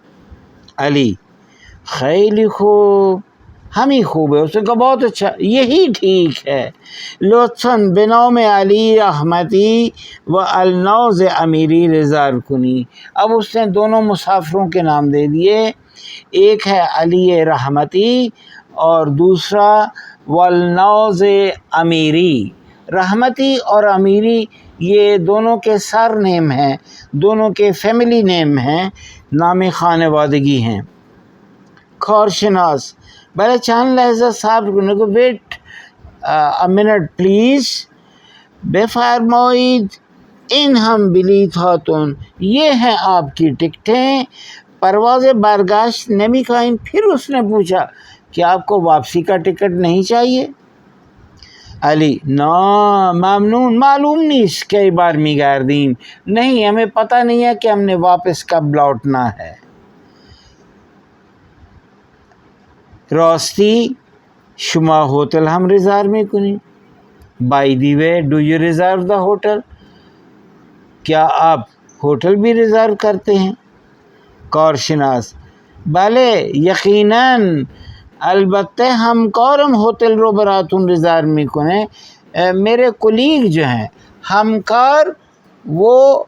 علی خیلی خوب، ہم ہی خوب ہے، اس نے کہا بہت اچھا، یہی ٹھیک ہے، لطفاً بنام علی رحمتی و النوز امیری ریزرو کنی۔ اب اس نے دونوں مسافروں کے نام دے دیے، ایک ہے علی رحمتی اور دوسرا والنوز امیری۔ رحمتی اور امیری یہ دونوں کے سر نیم ہیں، دونوں کے فیملی نیم ہیں، نام خانوادگی ہیں۔ کارشناس بلے چند لحظہ صبر کرنے کو، ویٹ منٹ پلیز، بفرمائید ان ہم بلیت ہاتون، یہ ہیں آپ کی ٹکٹیں، پرواز برگشت نمی خواہیم۔ پھر اس نے پوچھا کہ آپ کو واپسی کا ٹکٹ نہیں چاہیے؟ علی نا ممنون، معلوم نیست کئی بار میگردیم، نہیں ہمیں پتہ نہیں ہے کہ ہم نے واپس کب لوٹنا ہے۔ راستی شما ہوتل ہم ریزرو میکنیم، by the way do you reserve the hotel, کیا آپ ہوٹل بھی ریزرو کرتے ہیں؟ کارشناس بلے یقیناً، البتہ ہم کارم ہوتل رو براتون ریزرو میکنه، میرے کولیگ جو ہیں ہمکار وہ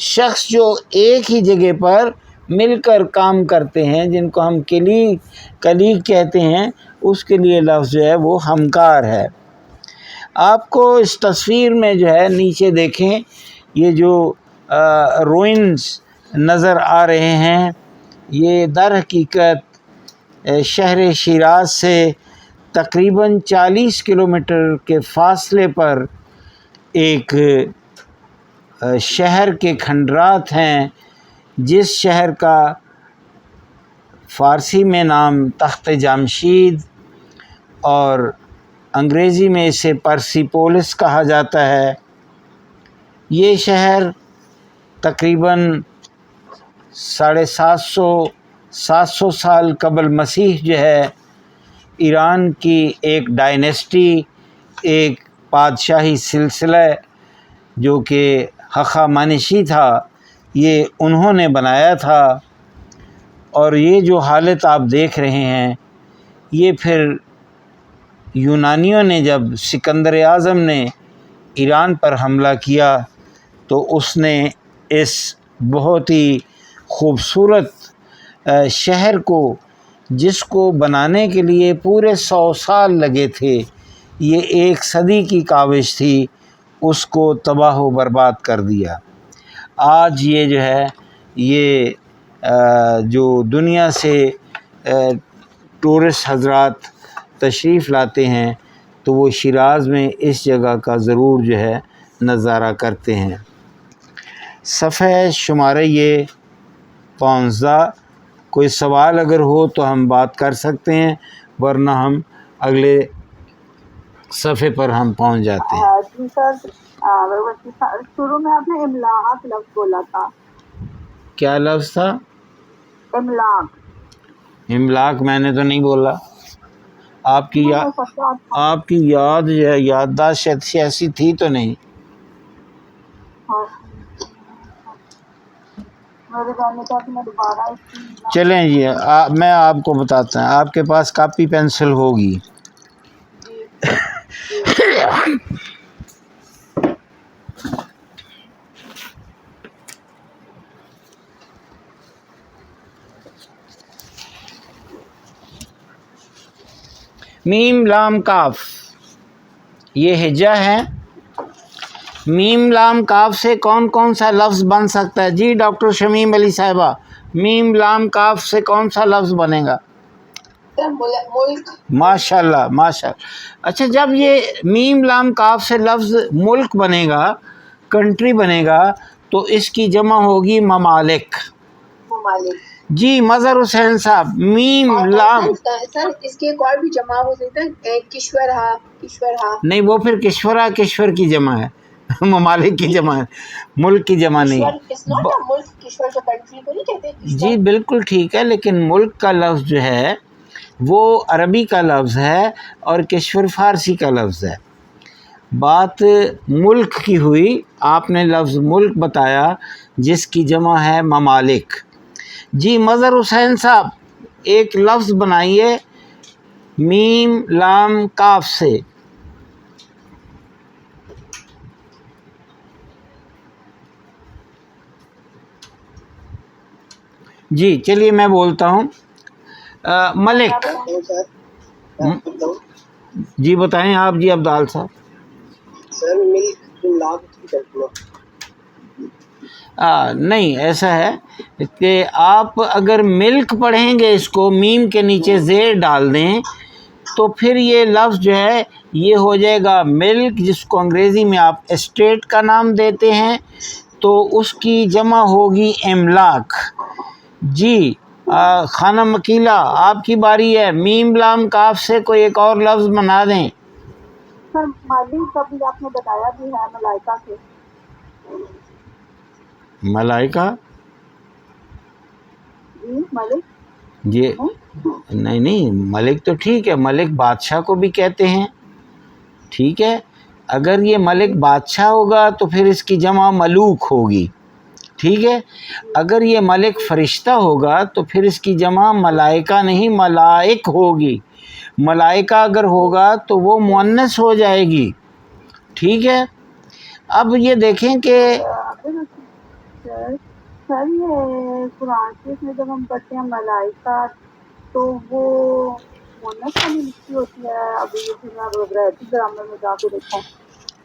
شخص جو ایک ہی جگہ پر مل کر کام کرتے ہیں، جن کو ہم کلیگ کہتے ہیں، اس کے لیے لفظ جو ہے وہ ہمکار ہے۔ آپ کو اس تصویر میں جو ہے نیچے دیکھیں، یہ جو روئنز نظر آ رہے ہیں، یہ در حقیقت شہر شیراز سے تقریباً 40 کلومیٹر کے فاصلے پر ایک شہر کے کھنڈرات ہیں، جس شہر کا فارسی میں نام تخت جمشید اور انگریزی میں اسے پرسیپولس کہا جاتا ہے۔ یہ شہر تقریباً 750 سال قبل مسیح جو ہے ایران کی ایک ڈائنیسٹی، ایک بادشاہی سلسلہ جو کہ ہخامنشی تھا، یہ انہوں نے بنایا تھا۔ اور یہ جو حالت آپ دیکھ رہے ہیں، یہ پھر یونانیوں نے جب سکندر اعظم نے ایران پر حملہ کیا تو اس نے اس بہت ہی خوبصورت شہر کو، جس کو بنانے کے لیے پورے 100 سال لگے تھے، یہ 1 صدی کی کاوش تھی، اس کو تباہ و برباد کر دیا۔ آج یہ جو ہے یہ جو دنیا سے ٹورسٹ حضرات تشریف لاتے ہیں تو وہ شیراز میں اس جگہ کا ضرور جو ہے نظارہ کرتے ہیں۔ صفحہ شمارہ یہ 15، کوئی سوال اگر ہو تو ہم بات کر سکتے ہیں، ورنہ ہم اگلے صفحے پر ہم پہنچ جاتے ہیں۔ جی سر، شروع میں آپ نے املاک لفظ بولا تھا۔ کیا لفظ تھا؟ املاک۔ املاک میں نے تو نہیں بولا۔ آپ کی یاد جو ہے یادداشت ایسی تھی تو نہیں۔ چلیں جی، میں آپ کو بتاتا ہوں، آپ کے پاس کاپی پینسل ہوگی۔ میم لام کاف، یہ ہجا ہے۔ میم لام کاف سے کون کون سا لفظ بن سکتا ہے؟ جی ڈاکٹر شمیم علی صاحبہ، میم لام کاف سے کون سا لفظ بنے گا؟ ملک۔ ماشاء اللہ ماشاء اللہ۔ اچھا، جب یہ میم لام کاف سے لفظ ملک بنے گا، کنٹری بنے گا، تو اس کی جمع ہوگی ممالک۔ جی مظہر حسین صاحب، میم لام، سر اس کی ایک اور بھی جمع ہو سکتا ہے، کشورہا۔ نہیں، وہ پھر کشور کی جمع ہے، ممالک کی جمع ہے، ملک کی جمع نہیں۔ ملک کشور جو کنٹری کو نہیں کہتے۔ جی بالکل ٹھیک ہے، لیکن ملک کا لفظ جو ہے وہ عربی کا لفظ ہے اور کشور فارسی کا لفظ ہے۔ بات ملک کی ہوئی، آپ نے لفظ ملک بتایا جس کی جمع ہے ممالک۔ جی مظہر حسین صاحب، ایک لفظ بنائیے میم لام کاف سے۔ جی چلیے میں بولتا ہوں، ملک۔ جی بتائیں آپ، جی عبدال صاحب۔ نہیں، ایسا ہے کہ آپ اگر ملک پڑھیں گے، اس کو میم کے نیچے زیر ڈال دیں تو پھر یہ لفظ جو ہے یہ ہو جائے گا ملک، جس کو انگریزی میں آپ اسٹیٹ کا نام دیتے ہیں، تو اس کی جمع ہوگی املاک۔ جی خانم مکیلا، آپ کی باری ہے، میم لام کاف سے کوئی ایک اور لفظ بنا دیں۔ سر مالک کا بھی آپ نے بتایا بھی ہے، ملائکہ سے۔ ملائکہ؟ جی ملک۔ جی نہیں، ملک تو ٹھیک ہے، ملک بادشاہ کو بھی کہتے ہیں، ٹھیک ہے۔ اگر یہ ملک بادشاہ ہوگا تو پھر اس کی جمع ملوک ہوگی، ٹھیک ہے۔ اگر یہ ملک فرشتہ ہوگا تو پھر اس کی جمع ملائکہ نہیں ملائک ہوگی۔ ملائکہ اگر ہوگا تو وہ مؤنث ہو جائے گی، ٹھیک ہے۔ اب یہ دیکھیں کہ سر یہ قرآن شریف میں جب ہم پڑھتے ہیں ملائکہ تو وہ مونس والی لکھی ہوتی ہے. ابھی یہ پھر میں رہتی گرامر میں جا کے دیکھا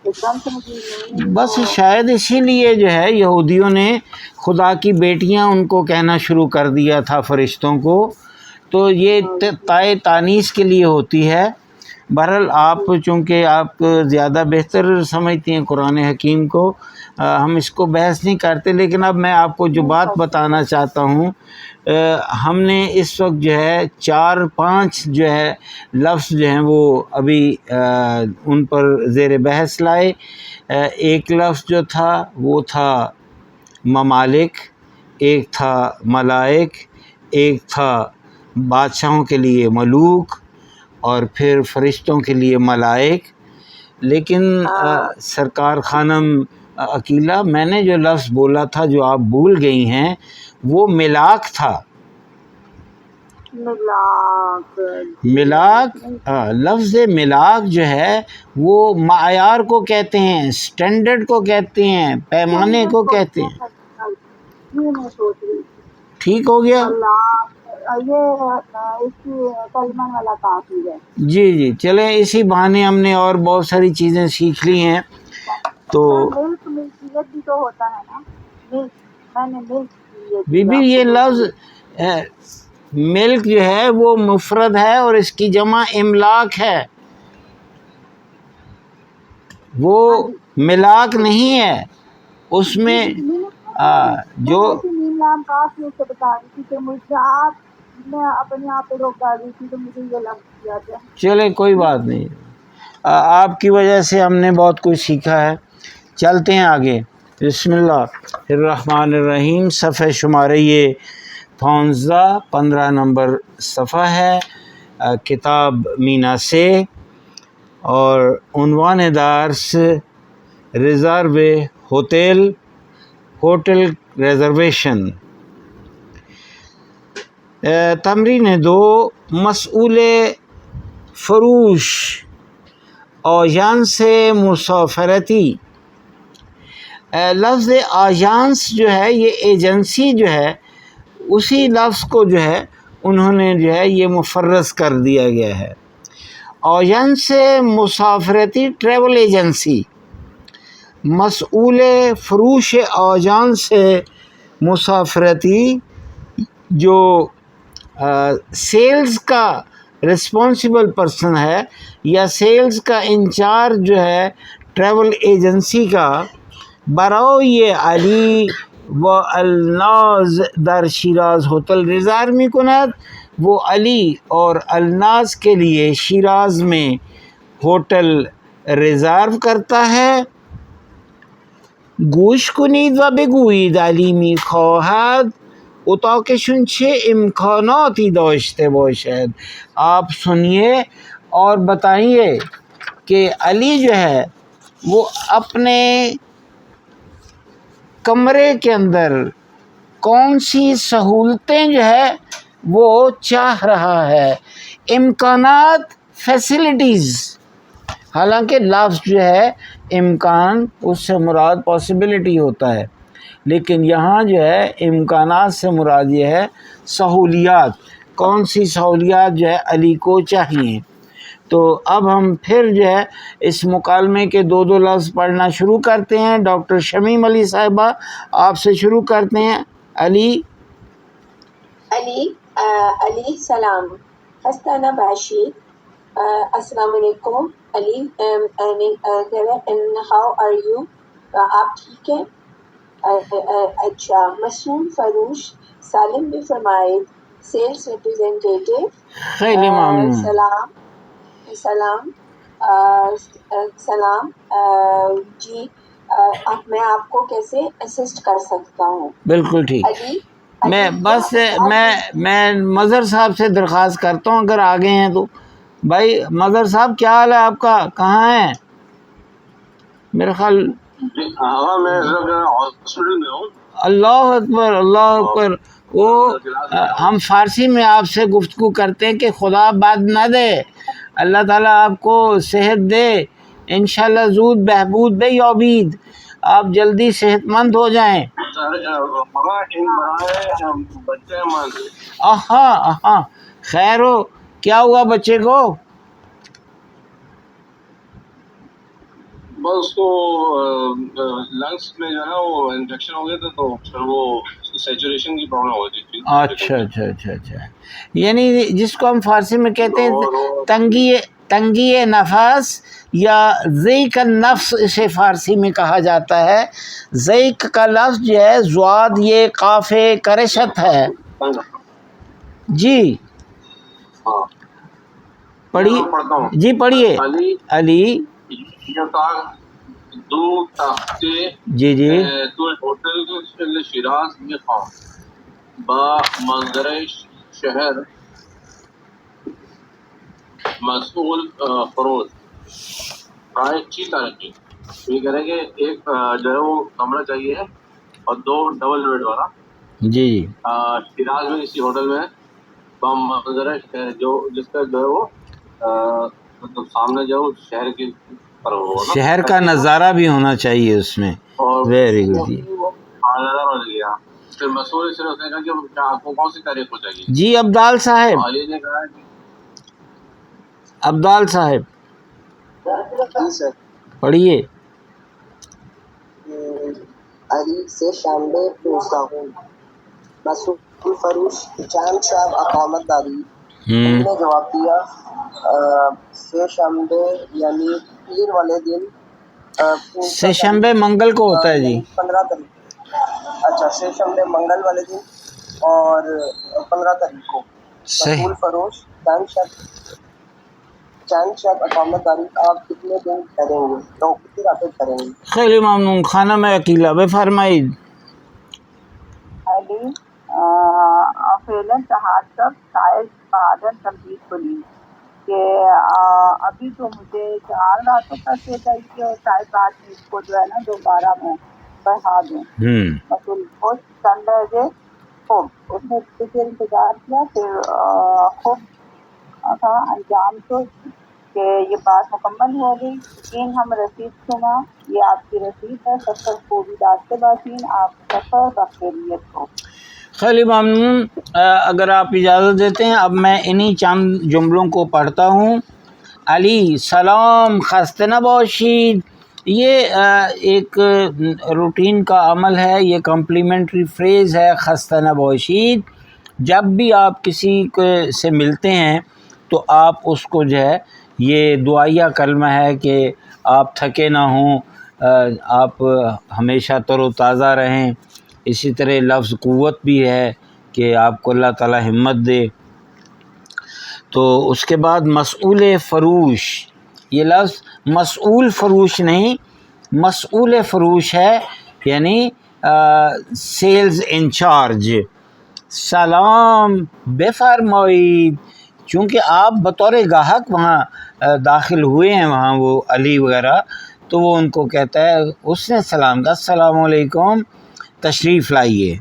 ایک دم سے مجھے نہیں بس تو شاید اسی لیے جو ہے یہودیوں نے خدا کی بیٹیاں ان کو کہنا شروع کر دیا تھا فرشتوں کو، تو یہ تائے تانیث کے لیے ہوتی ہے. بہرحال آپ چونکہ آپ زیادہ بہتر سمجھتی ہیں قرآن حکیم کو، ہم اس کو بحث نہیں کرتے، لیکن اب میں آپ کو جو بات بتانا چاہتا ہوں، ہم نے اس وقت جو ہے 4-5 جو ہے لفظ جو ہیں وہ ابھی ان پر زیر بحث لائے. ایک لفظ جو تھا وہ تھا ممالک، ایک تھا ملائک، ایک تھا بادشاہوں کے لیے ملوک، اور پھر فرشتوں کے لیے ملائک. لیکن سرکار خانم عقیلہ، میں نے جو لفظ بولا تھا جو آپ بھول گئی ہیں وہ ملاک تھا. ملاک، لفظ ملاک جو ہے وہ معیار کو کہتے ہیں، سٹینڈرڈ کو کہتے ہیں، پیمانے کو کہتے ہیں. ٹھیک ہو گیا؟ جی جی، چلیں اسی بہانے ہم نے اور بہت ساری چیزیں سیکھ لی ہیں. تو بھی تو ہوتا ہے نا، میں نے بی بی یہ لفظ ملک جو ہے وہ مفرد ہے اور اس کی جمع املاک ہے، وہ ملاک نہیں ہے. اس میں جو بتا رہی تھی کہ مجھے آپ میں اپنے آپ پہ روک ڈال رہی تھی تو مجھے یہ لفظ یاد ہے. چلے کوئی بات نہیں، آپ کی وجہ سے ہم نے بہت کچھ سیکھا ہے. چلتے ہیں آگے. بسم اللہ الرحمن الرحیم. صفحہ شمارے یہ 15 نمبر صفحہ ہے، کتاب مینا سے، اور عنوان درس ریزرو ہوٹل ریزرویشن. تمرین 2، مسئول فروش آژانس مسافرتی. لفظ آژانس جو ہے یہ ایجنسی جو ہے، اسی لفظ کو جو ہے انہوں نے جو ہے یہ مفرس کر دیا گیا ہے. آژانس مسافرتی ٹریول ایجنسی. مسئول فروش آژانس مسافرتی جو سیلز کا رسپانسبل پرسن ہے یا سیلز کا انچارج جو ہے ٹریول ایجنسی کا، برای علی و الناز در شیراز ہوتل ریزرو می کند. وہ علی اور الناز کے لیے شیراز میں ہوٹل ریزرو کرتا ہے. گوش کنید و بگویید علی می خواهد اتاقشون چه امکاناتی داشته باشد. آپ سنیے اور بتائیے کہ علی جو ہے وہ اپنے کمرے کے اندر کون سی سہولتیں جو ہے وہ چاہ رہا ہے. امکانات، فیسلٹیز. حالانکہ لفظ جو ہے امکان اس سے مراد پاسبلٹی ہوتا ہے، لیکن یہاں جو ہے امکانات سے مراد یہ ہے سہولیات. کون سی سہولیات جو ہے علی کو چاہیے. تو اب ہم پھر جو ہے اس مکالمے کے 2 لفظ پڑھنا شروع کرتے ہیں. ڈاکٹر شمیم علی صاحبہ آپ سے شروع کرتے ہیں. علی سلام. حسنہ باشی. السلام علیکم. Ali how are you? آپ ٹھیک ہیں؟ اچھا. مسئول فروش سالم بھی فرمائے. Sales representative. خیلی ممنون. سلام. جی میں آپ کو کیسے اسسٹ کر سکتا ہوں؟ بالکل ٹھیک. میں مظہر صاحب سے درخواست کرتا ہوں اگر آگے ہیں تو. بھائی مظہر صاحب کیا حال ہے آپ کا؟ کہاں ہیں؟ میرے خیال میں ہاسپٹل میں ہوں. اللہ اکبر، اللہ اکبر. وہ ہم فارسی میں آپ سے گفتگو کرتے ہیں کہ خدا بد نہ دے، اللہ تعالیٰ آپ کو صحت دے، انشاءاللہ زود بہبود بے یابید، آپ جلدی صحت مند ہو جائیں. مگر ان برائے بچے من آہا خیر ہو، کیا ہوا بچے کو؟ بس اس کو لنگس میں جو ہے نا وہ انفیکشن ہو گیا تھا، تو پھر وہ سیچوریشن کی پرابلم ہو گئی تھی. اچھا یعنی جس کو ہم فارسی میں کہتے ہیں تنگی نفس یا ضیق النفس، اسے فارسی میں کہا جاتا ہے. ضیق کا لفظ جو ہے زواد یہ قاف کرشت ہے. جی پڑھیے، جی پڑھیے. علی دو تختے جی تو ہوٹل شیراز میں خواہ با منظر شہر مسئول فروز رائے چی ترقی. یہ کہہ رہے کہ ایک جو ہے وہ کمرہ چاہیے اور 2 ڈبل بیڈ والا جی شیراز میں کسی ہوٹل میں با منظر شہر، جو جس کا جو ہے وہ مطلب سامنے جو شہر کی شہر کا نظارہ بھی ہونا چاہیے اس میں. Very good. پھر مسئول سے اس نے کہا کہ آپ کو کون سی تاریخ کو چاہیے؟ جی عبدال صاحب، علی نے کہا کہ عبدال صاحب جی سر. پڑھیے. علی سے شنبے پوچھتا ہوں. مسعود فروش چاند صاحب اقامت داری. انہوں نے جواب دیا سے شنبے یعنی پیر والے دن. سے شنبے منگل کو ہوتا ہے جی. 15 تاریخ. اچھا، سے شنبے منگل والے دن اور 15 تاریخ کو. مسعود فروش چند شب اقامت داری. آپ کتنے دن ٹھہریں گے؟ تو کتنی راتیں ٹھہریں گے؟ خیلی ممنون. خانہ میں اکیلا بفرمائید. علی فعلاً تحاسب شاید بہادر تمہید بولی کہ ابھی تو مجھے 4 راتوں کا سے چاہیے اور شاید بعد میں اس کو جو ہے نا دوبارہ میں بڑھا دوں. مسئول خوش چند رہے خوب. اس نے پھر انتظار کیا، پھر خوب تھا انجام تو کہ یہ بات مکمل ہو گئی. لیکن ہم رسید شما، یہ آپ کی رسید ہے. سفر خوبی داشتے باشین، آپ سفر بخیریت ہو. خیلی ممنون. اگر آپ اجازت دیتے ہیں اب میں انہی چند جملوں کو پڑھتا ہوں. علی سلام، خسته نباشید. یہ ایک روٹین کا عمل ہے، یہ کمپلیمنٹری فریز ہے خسته نباشید. جب بھی آپ کسی سے ملتے ہیں تو آپ اس کو جو ہے، یہ دعائیہ کلمہ ہے کہ آپ تھکے نہ ہوں، آپ ہمیشہ تر و تازہ رہیں. اسی طرح لفظ قوت بھی ہے کہ آپ کو اللہ تعالی ہمت دے. تو اس کے بعد مسئول فروش، یہ لفظ مسئول فروش نہیں، مسئول فروش ہے، یعنی سیلز انچارج. سلام بفرمائید. چونکہ آپ بطور گاہک وہاں داخل ہوئے ہیں، وہاں وہ علی وغیرہ، تو وہ ان کو کہتا ہے، اس نے سلام کہا السلام علیکم، تشریف لائیے.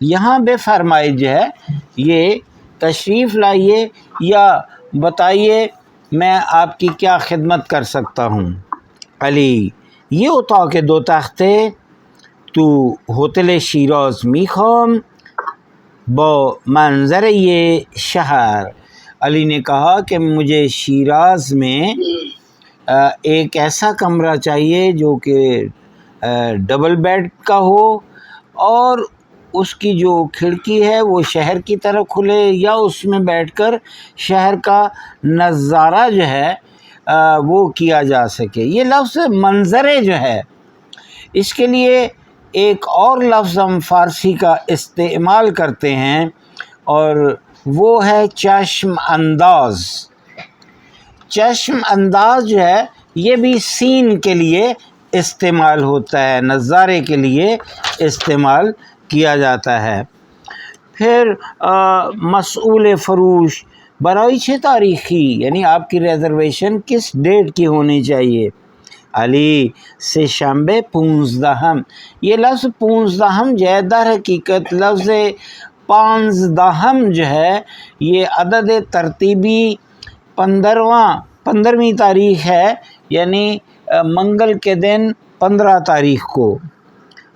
یہاں بے فرمائید جو ہے یہ تشریف لائیے یا بتائیے میں آپ کی کیا خدمت کر سکتا ہوں. علی یہ اتاق 2 تخته تو هتل شیراز میخوام با منظر یہ شہر. علی نے کہا کہ مجھے شیراز میں ایک ایسا کمرہ چاہیے جو کہ ڈبل بیڈ کا ہو اور اس کی جو کھڑکی ہے وہ شہر کی طرف کھلے، یا اس میں بیٹھ کر شہر کا نظارہ جو ہے وہ کیا جا سکے. یہ لفظ منظرے جو ہے، اس کے لیے ایک اور لفظ ہم فارسی کا استعمال کرتے ہیں اور وہ ہے چشم انداز. چشم انداز جو ہے یہ بھی سین کے لیے استعمال ہوتا ہے، نظارے کے لیے استعمال کیا جاتا ہے. پھر مسئول فروش برای چه تاریخی، یعنی آپ کی ریزرویشن کس ڈیٹ کی ہونی چاہیے. علی سے شنبے 15. یہ لفظ 15 جو ہے در حقیقت لفظ 15 جو ہے یہ عدد ترتیبی 15ویں تاریخ ہے، یعنی منگل کے دن 15 تاریخ کو.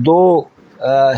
2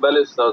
بله استاد.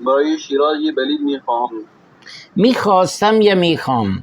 برای شیراز یه بلیط میخواهم. میخواستم یا میخوام؟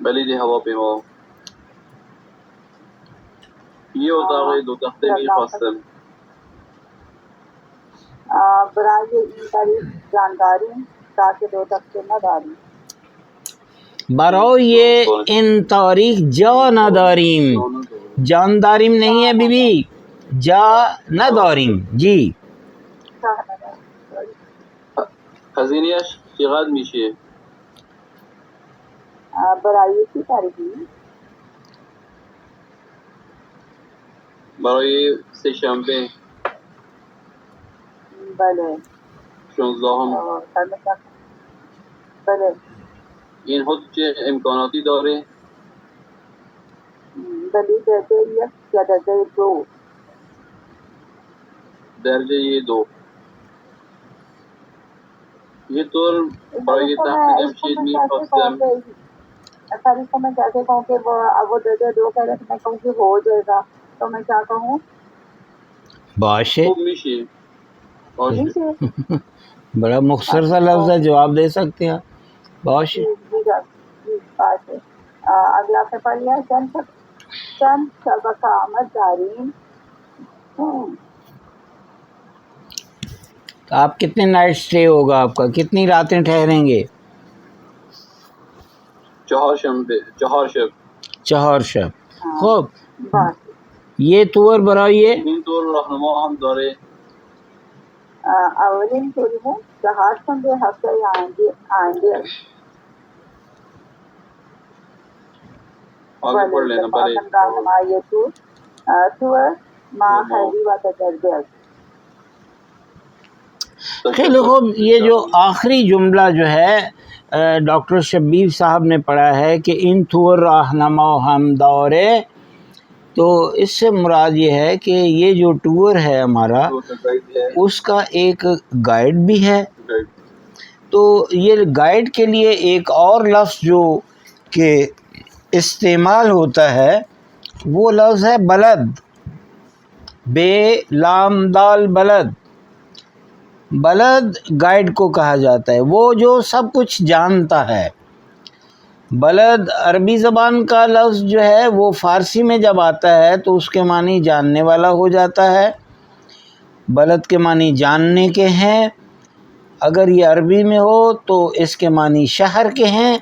بلیط هواپیما. یه اتاق 2 تخته میخواستم. برای این طریق جانداری تاکہ 2 تختے نہ ڈالیں. برای این تاریخ جا نداریم. جانداریم نہیں ہے بی بی، جا نداریم. جی هزینه‌اش چقدر میشه؟ برای کی تاریخی؟ برای سه شنبه بله 16. بله. این حد چه امکاناتی داره؟ بلی درجه 1 یا درجه 2؟ درجه 2. یہ طور برای تخت جمشید میخواستم. سر اس کو میں کیسے کہوں کہ وہ درجہ 2 کہہ رہے تھے، میں کہوں کہ ہو جائے گا، تو میں کیا کہوں؟ باشه خوب میشه. باشه. بڑا مختصر سا لفظ ہے، جواب دے سکتے ہیں. باشه. باشه. اگلا سے پڑھیا چند شبکہ آمد دارین. آپ کتنے نائٹ سٹے ہوگا، آپ کا کتنی راتیں ٹھہریں گے؟ 4 شب. 4 شب. خب یہ طور برای این طور راهنما هم داره. اولین کلمه چهارشنبه هفته آینده است. آگے پڑھ لینا پڑے راہنمائی تور ماں خیری و تجربے است. خیلی خوب. یہ جو آخری جملہ جو ہے ڈاکٹر شبیر صاحب نے پڑھا ہے کہ ان تھور راہنما ہم دورے، تو اس سے مراد یہ ہے کہ یہ جو ٹور ہے ہمارا اس کا ایک گائیڈ بھی ہے. تو یہ گائیڈ کے لیے ایک اور لفظ جو کہ استعمال ہوتا ہے وہ لفظ ہے بلد، بے لام دال بلد. بلد گائیڈ کو کہا جاتا ہے، وہ جو سب کچھ جانتا ہے. بلد عربی زبان کا لفظ جو ہے وہ فارسی میں جب آتا ہے تو اس کے معنی جاننے والا ہو جاتا ہے. بلد کے معنی جاننے کے ہیں. اگر یہ عربی میں ہو تو اس کے معنی شہر کے ہیں.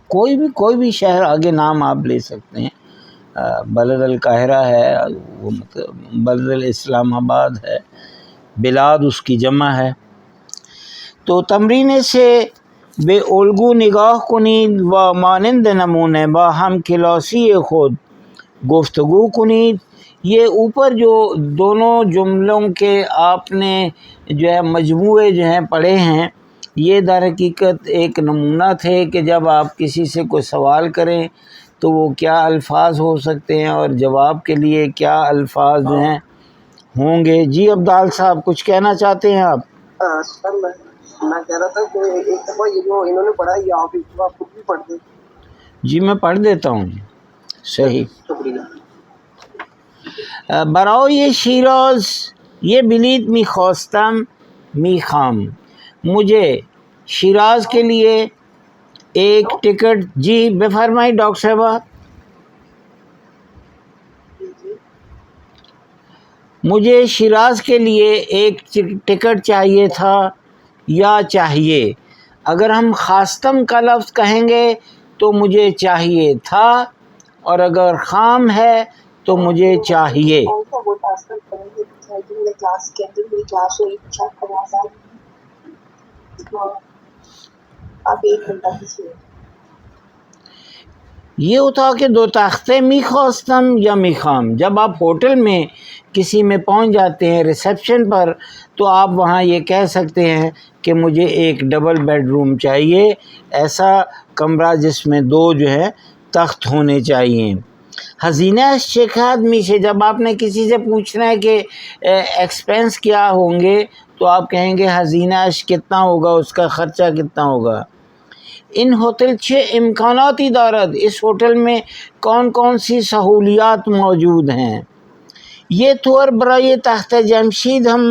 کوئی بھی شہر آگے نام آپ لے سکتے ہیں. بلد القاہرہ ہے، وہ مطلب بلد الاسلام آباد ہے، بلاد اس کی جمع ہے. تو تمرین سے بے الگو نگاہ کنید و مانند نمونے با ہم کلاسی خود گفتگو کنید. یہ اوپر جو دونوں جملوں کے آپ نے جو ہے مجموعے جو ہیں پڑھے ہیں، یہ در حقیقت ایک نمونہ تھے کہ جب آپ کسی سے کوئی سوال کریں تو وہ کیا الفاظ ہو سکتے ہیں اور جواب کے لیے کیا الفاظ جو ہیں ہوں گے. جی عبدال صاحب کچھ کہنا چاہتے ہیں آپ؟ سر میں کہہ رہا تھا کہ ایک دفعہ یہ جو انہوں نے پڑھا یہ آپ ایک دفعہ خود بھی پڑھ دیں. جی میں پڑھ دیتا ہوں. جی صحیح. شکریہ. برای شیراز یہ بلیت می خواستم می خام. مجھے شیراز کے لیے ایک ٹکٹ. جی بفرمائی ڈاکٹر صاحبہ. مجھے شیراز کے لیے ایک ٹکٹ چاہیے تھا یا چاہیے. اگر ہم خواستم کا لفظ کہیں گے تو مجھے چاہیے تھا، اور اگر خام ہے تو مجھے چاہیے. وہ ٹرانسفر کریں گے میرے کلاس کے اندر میری کلاس ہوئی چیک کروا سکتے آپ 1 گھنٹہ کسی. یہ ہوتا کہ دو تختے می خواستم یا می خام. جب آپ ہوٹل میں کسی میں پہنچ جاتے ہیں ریسیپشن پر تو آپ وہاں یہ کہہ سکتے ہیں کہ مجھے ایک ڈبل بیڈ روم چاہیے، ایسا کمرہ جس میں 2 جو ہے تخت ہونے چاہیے. ہزینہ شیخ آدمی سے جب آپ نے کسی سے پوچھنا ہے کہ ایکسپینس کیا ہوں گے تو آپ کہیں گے ہزینہ کتنا ہوگا، اس کا خرچہ کتنا ہوگا. ان ہوٹل 6 امکاناتی دارد. اس ہوٹل میں کون کون سی سہولیات موجود ہیں. یہ طور برائے تخت جمشید ہم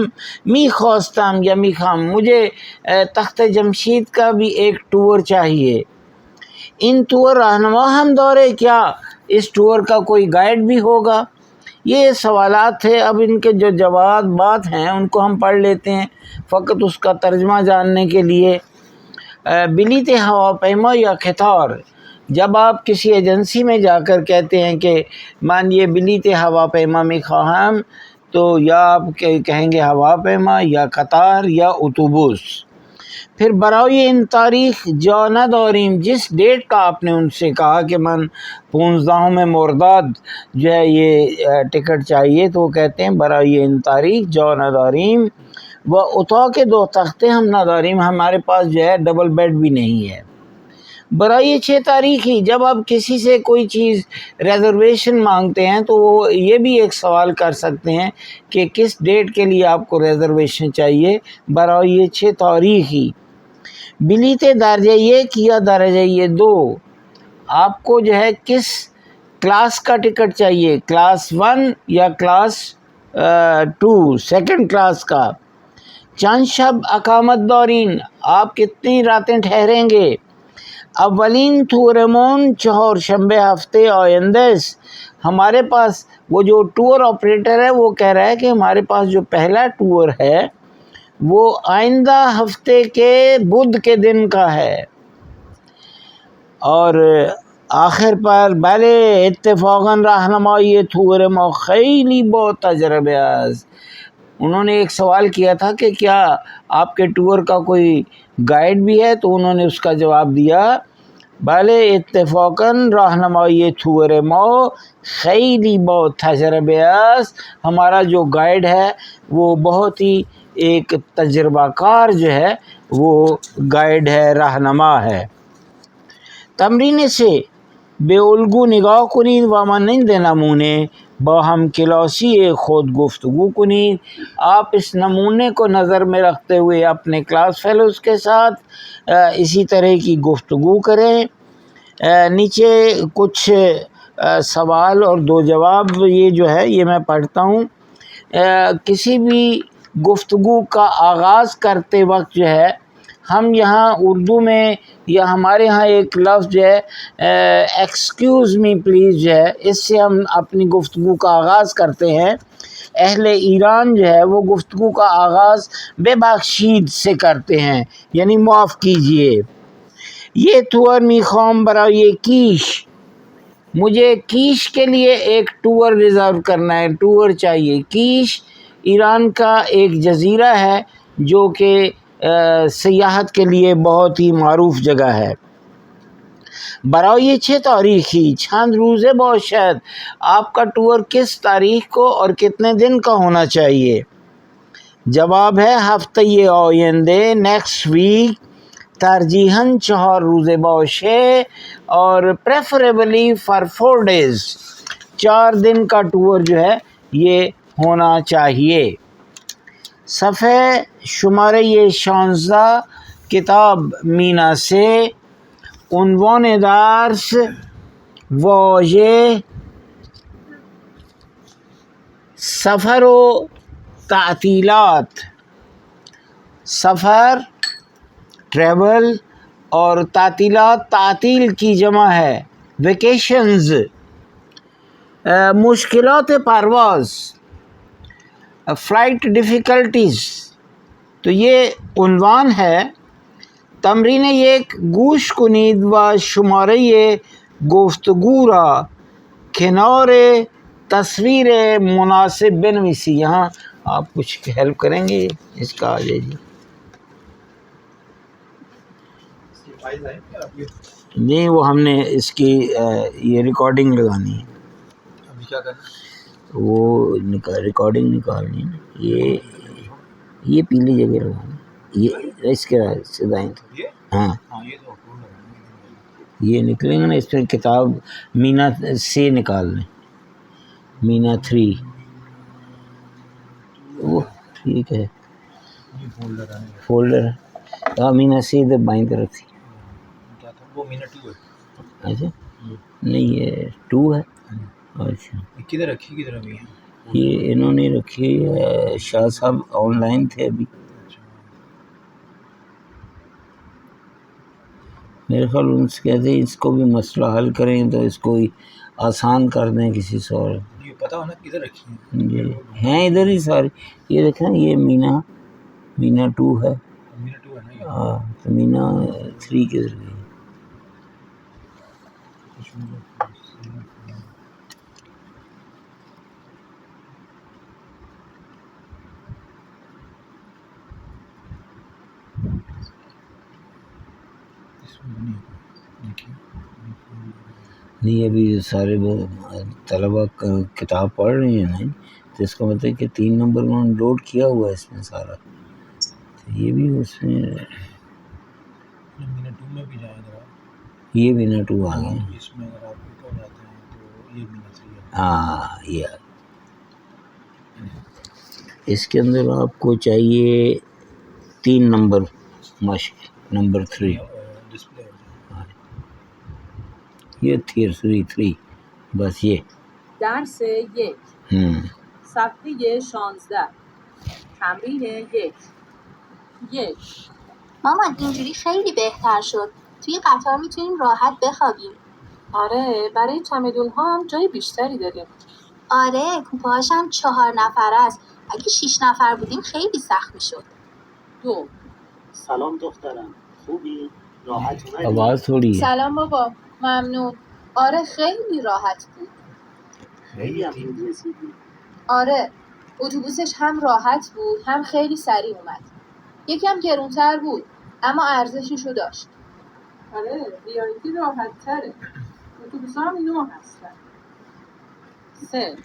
می خواستم یا می خام. مجھے تخت جمشید کا بھی ایک ٹور چاہیے. ان ٹور رہنما ہم دورے، کیا اس ٹور کا کوئی گائیڈ بھی ہوگا. یہ سوالات تھے. اب ان کے جو جوابات ہیں ان کو ہم پڑھ لیتے ہیں فقط اس کا ترجمہ جاننے کے لیے. بلیت ہواپیما یا قطار. جب آپ کسی ایجنسی میں جا کر کہتے ہیں کہ مانیے بلیت ہواپیما میں خواہم، تو یا آپ کہیں گے ہواپیما یا قطار یا اتوبوس. پھر برائے ان تاریخ جا نداریم، جس ڈیٹ کا آپ نے ان سے کہا کہ من 15 مرداد جو ہے یہ ٹکٹ چاہیے، تو وہ کہتے ہیں برائے ان تاریخ جا نداریم و اتا کے 2 تختے ہم نداریم. ہمارے پاس جو ہے ڈبل بیڈ بھی نہیں ہے. برائے 6 تاریخی. جب آپ کسی سے کوئی چیز ریزرویشن مانگتے ہیں تو وہ یہ بھی ایک سوال کر سکتے ہیں کہ کس ڈیٹ کے لیے آپ کو ریزرویشن چاہیے. برائے 6 تاریخی. بلیت درجہ 1 یا درجہ 2. آپ کو جو ہے کس کلاس کا ٹکٹ چاہیے، کلاس 1 یا کلاس 2 سیکنڈ کلاس کا. چند شب اقامت دارین. آپ کتنی راتیں ٹھہریں گے. اولین تورمون 4 شنبے ہفتے آئندہ. ہمارے پاس وہ جو ٹور آپریٹر ہے وہ کہہ رہا ہے کہ ہمارے پاس جو پہلا ٹور ہے وہ آئندہ ہفتے کے بدھ کے دن کا ہے. اور آخر پر بله اتفاقا راہنمائی تھور ما خیلی بہت تجربے از. انہوں نے ایک سوال کیا تھا کہ کیا آپ کے ٹور کا کوئی گائیڈ بھی ہے، تو انہوں نے اس کا جواب دیا بله اتفاقا راہنمائی تھور ما خیلی بہت تجربے است. ہمارا جو گائیڈ ہے وہ بہت ہی ایک تجربہ کار جو ہے وہ گائیڈ ہے، رہنما ہے. تمرین سے به الگو نگاه کنید و مانند نمونه با هم کلاسی خود گفتگو کنید. آپ اس نمونے کو نظر میں رکھتے ہوئے اپنے کلاس فیلوز کے ساتھ اسی طرح کی گفتگو کریں. نیچے کچھ سوال اور 2 جواب یہ جو ہے یہ میں پڑھتا ہوں. کسی بھی گفتگو کا آغاز کرتے وقت جو ہے ہم یہاں اردو میں یا ہمارے ہاں ایک لفظ جو ہے ایکسکیوز می پلیز جو ہے، اس سے ہم اپنی گفتگو کا آغاز کرتے ہیں. اہل ایران جو ہے وہ گفتگو کا آغاز ببخشید سے کرتے ہیں، یعنی معاف کیجئے. یہ ٹور میخوام برای کیش، مجھے کیش کے لیے ایک ٹور ریزرو کرنا ہے، ٹور چاہیے. کیش ایران کا ایک جزیرہ ہے جو کہ سیاحت کے لیے بہت ہی معروف جگہ ہے. برای چه تاریخی، چند روزے باشد، آپ کا ٹور کس تاریخ کو اور کتنے دن کا ہونا چاہیے؟ جواب ہے ہفتے آئندے، نیکسٹ ویک. ترجیحاً 4 روزے باشه اور پریفریبلی فار 4 days، 4 دن کا ٹور جو ہے یہ ہونا چاہیے. صفحہ شمارے 16 کتاب مینا سے عنوان درس واژه سفر و تعطیلات. سفر ٹریول اور تعطیلات تعطیل کی جمع ہے، ویکیشنز. مشکلات پرواز، فلائٹ ڈیفیکلٹیز. تو یہ عنوان ہے. تمرین 1 گوش کنید و شماره گفتگو را کنار تصویر مناسب بنویسی. یہاں آپ کچھ ہیلپ کریں گے اس کا؟ آ جائے جی. نہیں وہ ہم نے اس کی یہ ریکارڈنگ لگانی ہے. ابھی کیا کرنا؟ وہ ریکارڈنگ نکالنی ہے. یہ پیلی جگہ لگانی، یہ اس کے سدائیں. ہاں یہ نکلیں گے نا، اس میں کتاب مینا سے نکال لیں، مینا 3. وہ ٹھیک ہے فولڈر. ہاں مینا سے ادھر بائیں طرف تھی. وہ مینا 2 ہے. اچھا نہیں یہ 2 ہے. اچھا کدھر رکھی، کدھر ابھی یہ انہوں نے رکھی ہے، شاہ صاحب آن لائن تھے ابھی. میرے خیال ان سے کہتے ہیں اس کو بھی مسئلہ حل کریں تو اس کو آسان کر دیں کسی سے اور. یہ پتہ ہونا کدھر رکھی ہیں. جی ہیں ادھر ہی ساری. یہ دیکھیں یہ مینا 2 ہے. مینا 2 ہے نا. ہاں تو مینا 3 کدھر گئی؟ نہیں ابھی سارے طلبہ کتاب پڑھ رہے ہیں نہیں، تو اس کا مطلب کہ 3 نمبر انہوں نے لوڈ کیا ہوا ہے اس میں سارا. یہ بھی اس میں مینا 2 میں بھی جائیں گے. یہ مینا 2 آ گئے. اس میں اگر آپ اوپر جاتے ہیں تو یہ مینا 3 ہے. ہاں یہ اس کے اندر آپ کو چاہیے 3 نمبر مشق، نمبر 3 ڈسپلے ہو جائے. یہ تھیر 3 بس یہ. درس 1 صفحه 16 تمرین 1. مامان اینجوری خیلی بهتر شد. توی قطار میتونیم راحت بخوابیم. آره برای چمدون ها هم جای بیشتری داریم. آره کوپه هاشم 4 نفره است. اگه 6 نفر بودیم خیلی سخت میشد. 2 سلام دخترم، خوبی؟ راحت اومدی؟ آواز تھوڑی ہے. سلام بابا، ممنون. آره خیلی راحت بود. خیلی هم زود رسیدی. آره، اتوبوسش هم راحت بود هم خیلی سریع اومد. یکم گرونتر بود اما ارزششو داشت. آره وی‌آی‌پی راحت تره. اتوبوس هم نو هستن. 3.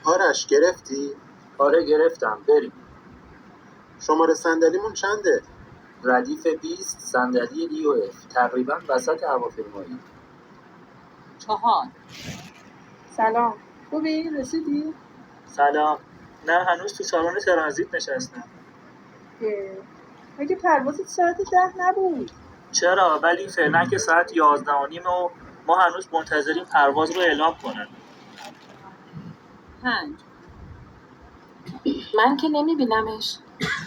آرش گرفتی؟ آره گرفتم، بریم. شماره صندلیمون چنده؟ ردیف 20 صندلی دی و اف، تقریبا وسط هواپیمایی. 4. سلام خوبی؟ رسیدی؟ سلام. نه هنوز تو سالن ترانزیت نشستم. مگه پروازت ساعت 10 نبود؟ چرا؟ ولی فعلا که ساعت 11:30 و ما هنوز منتظریم پرواز رو اعلام کنن. 5. من که نمیبینمش.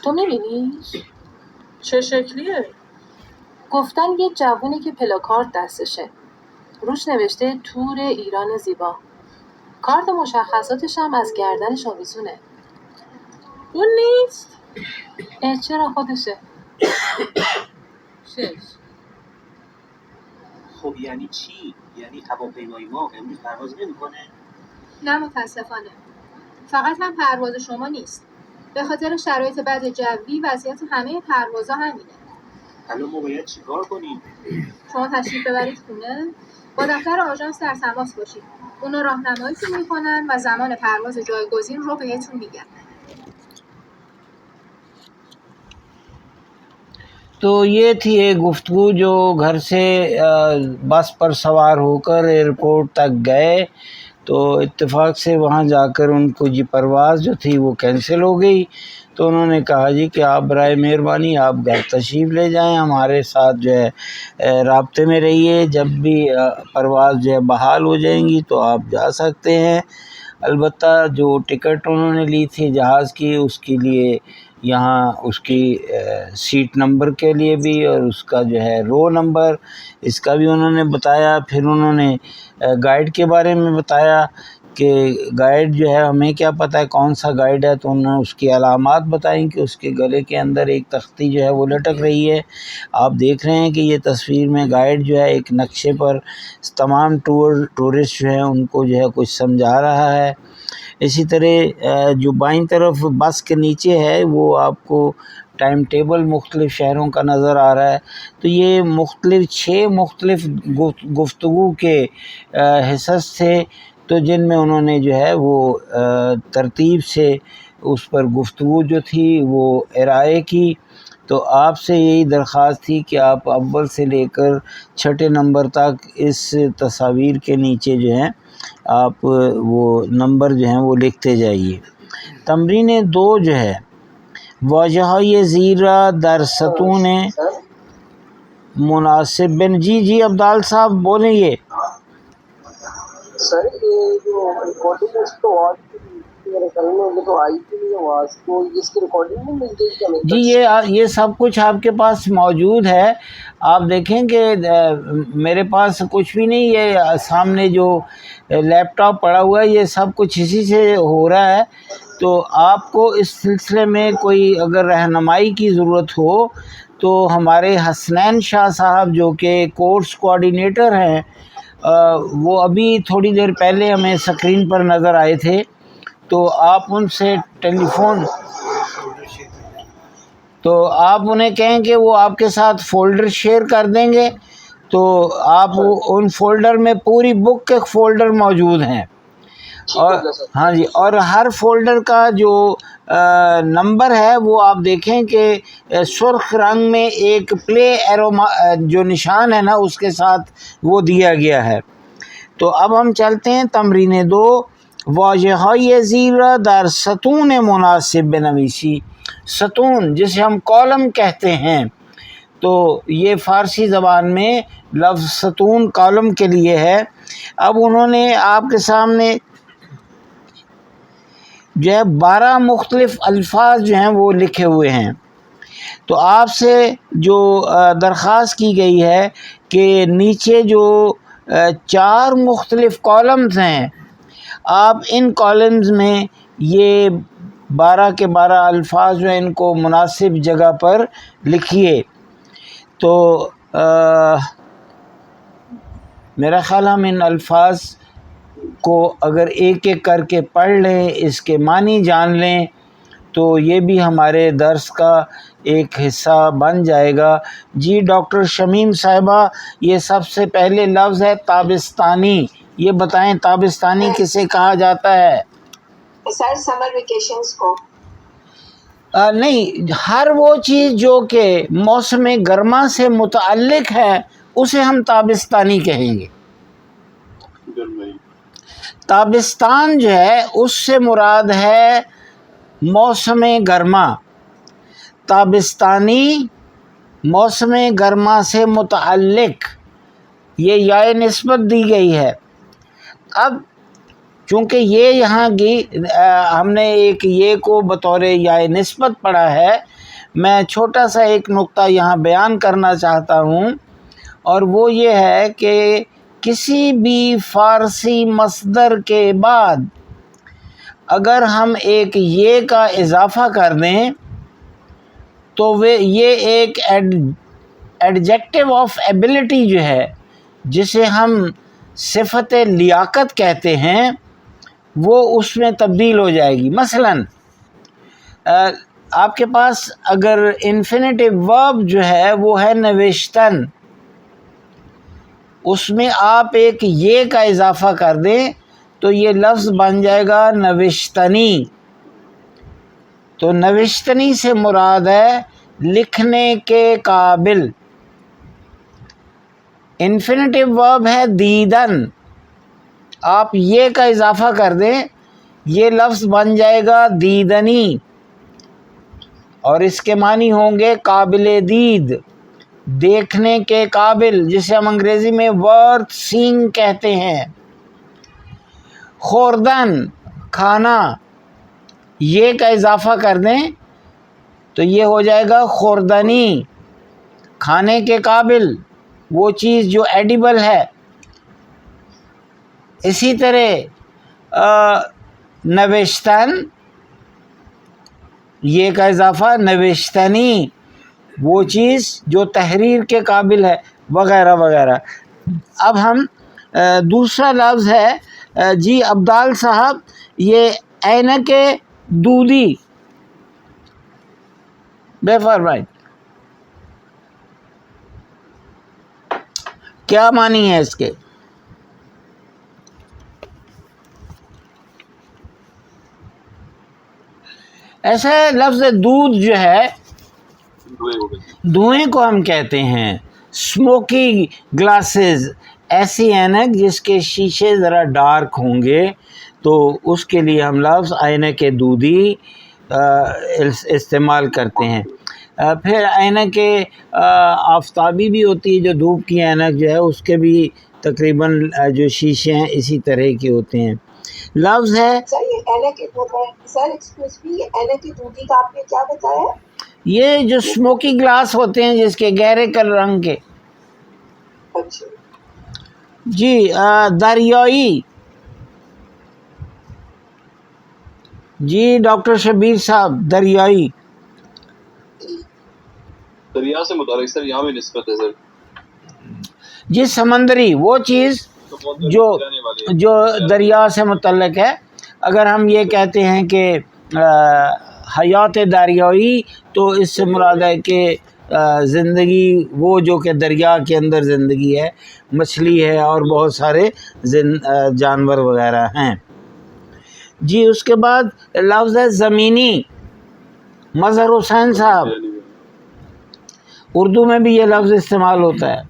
تو میبینیش؟ چه شکلیه؟ گفتن یه جوونه که پلاکارد دستشه. روش نوشته تور ایران زیبا. کارت مشخصاتش هم از گردنش آویزونه. اون نیست؟ چرا خودشه؟ 6. خب یعنی چی؟ یعنی هواپیمای ما امروز پرواز نمی‌کنه؟ نه متاسفانه. فقط هم پرواز شما نیست. به خاطر شرایط بد جوی وضعیت همه پروازها همینه. الان ما باید چیکار کنیم؟ شما تشریف ببرید خونه، با دفتر آژانس در تماس باشید. اونا راهنماییتون میکنن و زمان پرواز جایگزین رو بهتون میگن. تو یہ تھی ایک گفتگو جو گھر سے بس پر سوار ہو کر ایئرپورٹ تک گئے تو اتفاق سے وہاں جا کر ان کو جی پرواز جو تھی وہ کینسل ہو گئی. تو انہوں نے کہا جی کہ آپ برائے مہربانی آپ گھر تشریف لے جائیں، ہمارے ساتھ جو ہے رابطے میں رہیے، جب بھی پرواز جو ہے بحال ہو جائیں گی تو آپ جا سکتے ہیں. البتہ جو ٹکٹ انہوں نے لی تھی جہاز کی، اس کے لیے یہاں اس کی سیٹ نمبر کے لیے بھی اور اس کا جو ہے رو نمبر اس کا بھی انہوں نے بتایا. پھر انہوں نے گائیڈ کے بارے میں بتایا کہ گائیڈ جو ہے ہمیں کیا پتہ ہے کون سا گائیڈ ہے، تو انہوں نے اس کی علامات بتائیں کہ اس کے گلے کے اندر ایک تختی جو ہے وہ لٹک رہی ہے. آپ دیکھ رہے ہیں کہ یہ تصویر میں گائیڈ جو ہے ایک نقشے پر تمام ٹورسٹ جو ہیں ان کو جو ہے کچھ سمجھا رہا ہے. اسی طرح جو بائیں طرف بس کے نیچے ہے وہ آپ کو ٹائم ٹیبل مختلف شہروں کا نظر آ رہا ہے. تو یہ مختلف 6 مختلف گفتگو کے حصص تھے، تو جن میں انہوں نے جو ہے وہ ترتیب سے اس پر گفتگو جو تھی وہ ارائے کی. تو آپ سے یہی درخواست تھی کہ آپ اول سے لے کر 6 نمبر تک اس تصاویر کے نیچے جو ہیں آپ وہ نمبر جو ہیں وہ لکھتے جائیے. تمرین 2 جو ہے واجہۂ زیرہ در ستون مناسب بن. جی عبدال صاحب بولیں. یہ سر یہ جو ریکارڈنگ ہے اس کو آواز میرے خیال میں تو آئی تھی نہیں آواز، تو اس کی ریکارڈنگ نہیں مل گئی کیا؟ جی یہ سب کچھ آپ کے پاس موجود ہے. آپ دیکھیں کہ میرے پاس کچھ بھی نہیں، یہ سامنے جو لیپ ٹاپ پڑا ہوا ہے یہ سب کچھ اسی سے ہو رہا ہے. تو آپ کو اس سلسلے میں کوئی اگر رہنمائی کی ضرورت ہو تو ہمارے حسنین شاہ صاحب جو کہ کورس کوآرڈینیٹر ہیں وہ ابھی تھوڑی دیر پہلے ہمیں اسکرین پر نظر آئے تھے، تو آپ ان سے ٹیلی فون تو آپ انہیں کہیں کہ وہ آپ کے ساتھ فولڈر شیئر کر دیں گے. تو آپ ان فولڈر میں پوری بک کے فولڈر موجود ہیں، اور ہاں جی، اور ہر فولڈر کا جو نمبر ہے وہ آپ دیکھیں کہ سرخ رنگ میں ایک پلے ایرو جو نشان ہے نا اس کے ساتھ وہ دیا گیا ہے. تو اب ہم چلتے ہیں تمرین 2 واجہۂ زیرہ در ستون مناسب بنویسی. ستون جسے ہم کالم کہتے ہیں، تو یہ فارسی زبان میں لفظ ستون کالم کے لیے ہے. اب انہوں نے آپ کے سامنے جو ہے 12 مختلف الفاظ جو ہیں وہ لکھے ہوئے ہیں. تو آپ سے جو درخواست کی گئی ہے کہ نیچے جو 4 مختلف کالمز ہیں آپ ان کالمز میں یہ 12 کے 12 الفاظ جو ہیں ان کو مناسب جگہ پر لکھیے. تو میرا خیال ہم ان الفاظ کو اگر ایک ایک کر کے پڑھ لیں، اس کے معنی جان لیں، تو یہ بھی ہمارے درس کا ایک حصہ بن جائے گا۔ جی ڈاکٹر شمیم صاحبہ، یہ سب سے پہلے لفظ ہے تابستانی، یہ بتائیں تابستانی کسے کہا جاتا ہے؟ سر سمر ویکیشنز کو نہیں، ہر وہ چیز جو کہ موسم گرما سے متعلق ہے اسے ہم تابستانی کہیں گے۔ تابستان جو ہے اس سے مراد ہے موسم گرما، تابستانی موسم گرما سے متعلق، یہ یائے نسبت دی گئی ہے۔ اب چونکہ یہ یہاں کی ہم نے ایک یہ کو بطور یائے نسبت پڑھا ہے، میں چھوٹا سا ایک نقطہ یہاں بیان کرنا چاہتا ہوں، اور وہ یہ ہے کہ کسی بھی فارسی مصدر کے بعد اگر ہم ایک یہ کا اضافہ کر دیں تو یہ ایک ایڈجیکٹو آف ایبلٹی جو ہے، جسے ہم صفت لیاقت کہتے ہیں، وہ اس میں تبدیل ہو جائے گی۔ مثلا آپ کے پاس اگر انفینیٹیو ورب جو ہے وہ ہے نوشتن، اس میں آپ ایک یہ کا اضافہ کر دیں تو یہ لفظ بن جائے گا نوشتنی۔ تو نوشتنی سے مراد ہے لکھنے کے قابل۔ انفینیٹیو ورب ہے دیدن، آپ یہ کا اضافہ کر دیں، یہ لفظ بن جائے گا دیدنی، اور اس کے معنی ہوں گے قابل دید، دیکھنے کے قابل، جسے ہم انگریزی میں ورتھ سینگ کہتے ہیں۔ خوردن کھانا، یہ کا اضافہ کر دیں تو یہ ہو جائے گا خوردنی، کھانے کے قابل، وہ چیز جو ایڈیبل ہے۔ اسی طرح نوشتن، یہ کا اضافہ نوشتنی، وہ چیز جو تحریر کے قابل ہے، وغیرہ وغیرہ۔ اب ہم دوسرا لفظ ہے جی عبدال صاحب، یہ عینک دودی، بے فرمائیں کیا معنی ہے اس کے؟ ایسا لفظ دودھ جو ہے، دھوئیں کو ہم کہتے ہیں، اسموکی گلاسز، ایسی اینک جس کے شیشے ذرا ڈارک ہوں گے تو اس کے لیے ہم لفظ عینک دودی استعمال کرتے ہیں۔ پھر عینک آفتابی بھی ہوتی ہے، جو دھوپ کی عینک جو ہے، اس کے بھی تقریباً جو شیشے ہیں اسی طرح کے ہوتے ہیں۔ لفظ ہے سر یہ سر ایکسکیوز می، عینک دودی کا آپ نے کیا بتایا؟ یہ جو اسموکی گلاس ہوتے ہیں جس کے گہرے کل رنگ کے۔ اچھا جی دریائی، جی ڈاکٹر شبیر صاحب، دریائی، دریا سے متعلق سر یہاں بھی نسبت ہے سر، جی سمندری، وہ چیز جو دریا سے متعلق ہے۔ اگر ہم یہ کہتے ہیں کہ حیات دریائی تو اس سے مراد ہے کہ زندگی وہ جو کہ دریا کے اندر زندگی ہے، مچھلی ہے اور بہت سارے جانور وغیرہ ہیں۔ جی اس کے بعد لفظ ہے زمینی، مظہر حسین صاحب، اردو میں بھی یہ لفظ استعمال ہوتا ہے۔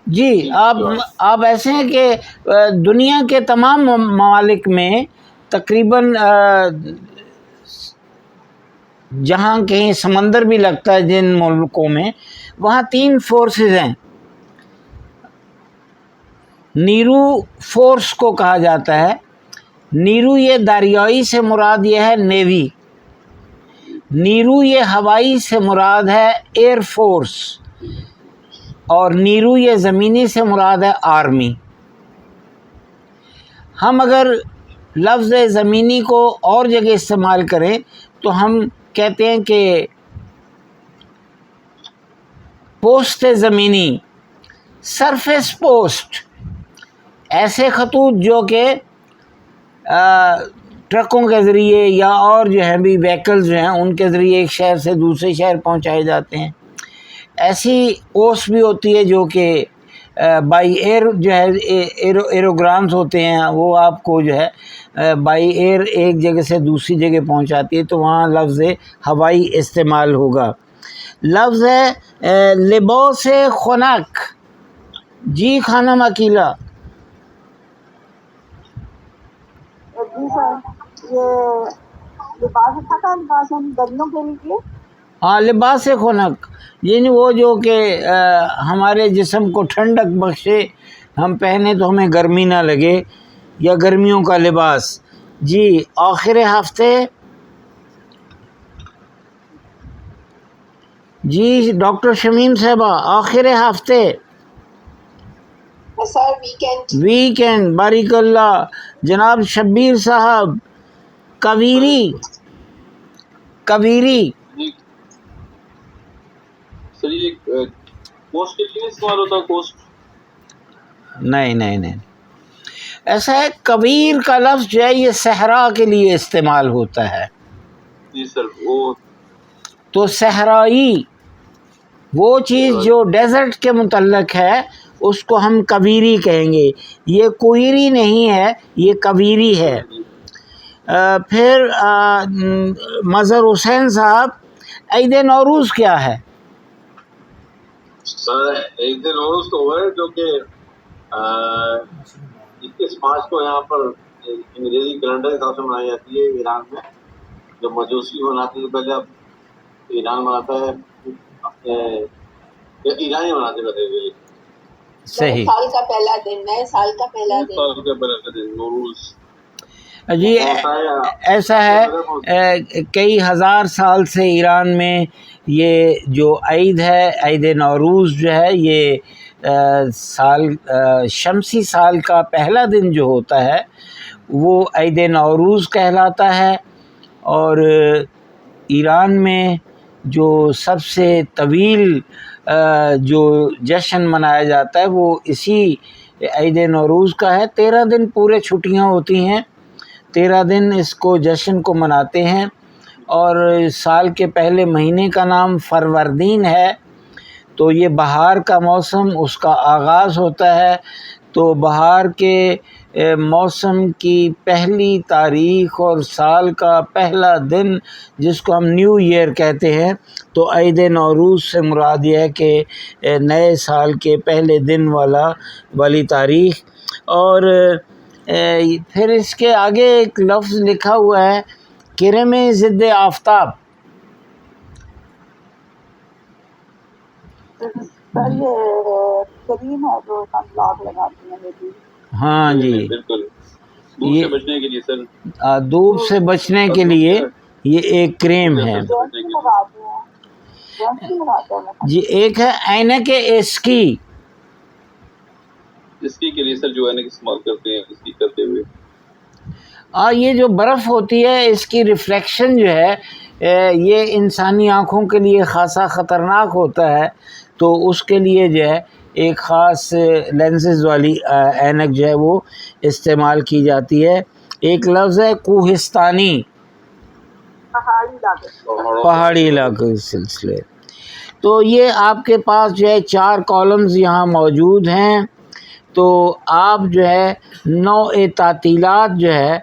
جی آپ ایسے ہیں کہ دنیا کے تمام ممالک میں تقریباً جہاں کہیں سمندر بھی لگتا ہے جن ملکوں میں، وہاں 3 فورسز ہیں۔ نیرو فورس کو کہا جاتا ہے۔ نیرو یہ دریائی سے مراد یہ ہے نیوی، نیرو یہ ہوائی سے مراد ہے ایئر فورس، اور نیرو یہ زمینی سے مراد ہے آرمی۔ ہم اگر لفظ زمینی کو اور جگہ استعمال کریں تو ہم کہتے ہیں کہ پوسٹ زمینی، سرفیس پوسٹ، ایسے خطوط جو کہ ٹرکوں کے ذریعے یا اور جو ہیں بھی وہیکلز جو ہیں ان کے ذریعے ایک شہر سے دوسرے شہر پہنچائے جاتے ہیں۔ ایسی پوسٹ بھی ہوتی ہے جو کہ بائی ایئر جو ہے ایروگرامز ہوتے ہیں، وہ آپ کو جو ہے بائی ایئر ایک جگہ سے دوسری جگہ پہنچاتی ہے، تو وہاں لفظ ہوائی استعمال ہوگا۔ لفظ ہے لباس خنک، جی خانم عقیلہ۔ جی سر، یہ لباس اچھا کا لباس ہے گرمیوں کے لیے؟ ہاں، لباس خنک یعنی وہ جو کہ ہمارے جسم کو ٹھنڈک بخشے، ہم پہنے تو ہمیں گرمی نہ لگے، یا گرمیوں کا لباس۔ جی آخر ہفتے، جی ڈاکٹر شمیم صاحبہ، آخر ہفتے، سر ویکینڈ، ویکینڈ، بارک اللہ۔ جناب شبیر صاحب، کویری، کویری، سر یہ کوسٹ کے لیے استعمال ہوتا ہے؟ کوسٹ نہیں، ایسا ہے کویر کا لفظ جو ہے یہ صحرا کے لیے استعمال ہوتا ہے۔ جی سر، وہ تو صحرائی وہ چیز جو ڈیزرٹ کے متعلق ہے اس کو ہم کویری کہیں گے، یہ کوئری نہیں ہے، یہ کویری ہے۔ پھر مظہر حسین صاحب، عید نوروز کیا ہے؟ سر عید نوروز تو وہ ہے جو کہ 21 مارچ کو یہاں پر انگریزی کیلنڈر کے حساب سے منائی جاتی ہے ایران میں۔ جو مجوسی مناتے تھے پہلے، اب ایران مناتا ہے، ایرانی مناتے تھے۔ صحیح، سال کا پہلا دن، نئے سال کا پہلا دن، سال کا پہلا دن نوروز۔ جی ایسا ہے کئی ہزار سال سے ایران میں یہ جو عید ہے، عید نوروز جو ہے، یہ سال شمسی سال کا پہلا دن جو ہوتا ہے وہ عید نوروز کہلاتا ہے۔ اور ایران میں جو سب سے طویل جو جشن منایا جاتا ہے وہ اسی عید نوروز کا ہے۔ 13 دن پورے چھٹیاں ہوتی ہیں، 13 دن اس کو جشن کو مناتے ہیں۔ اور سال کے پہلے مہینے کا نام فروردین ہے، تو یہ بہار کا موسم اس کا آغاز ہوتا ہے۔ تو بہار کے موسم کی پہلی تاریخ اور سال کا پہلا دن جس کو ہم نیو ایئر کہتے ہیں، تو عید نوروز سے مراد یہ ہے کہ نئے سال کے پہلے دن والی تاریخ۔ اور پھر اس کے آگے ایک لفظ لکھا ہوا ہے کرم ضد آفتاب۔ سر یہ کریم ہے جو سن بلاک لگاتے ہیں لیڈیز۔ ہاں جی، بالکل، دھوپ سے بچنے کے لیے سر، دھوپ سے بچنے کے لیے یہ ایک کریم ہے۔ جی ایک ہے عینک اسکی، اسکی کے لیے سر جو عینک استعمال کرتے ہیں اسکی کرتے ہوئے۔ یہ جو برف ہوتی ہے اس کی ریفلیکشن جو ہے یہ انسانی آنکھوں کے لیے خاصا خطرناک ہوتا ہے، تو اس کے لیے جو ہے ایک خاص لینسز والی عینک جو ہے وہ استعمال کی جاتی ہے۔ ایک لفظ ہے کوہستانی، پہاڑی علاقے کے سلسلے۔ تو یہ آپ کے پاس جو ہے 4 کالمز یہاں موجود ہیں۔ تو آپ جو ہے نوع تعطیلات جو ہے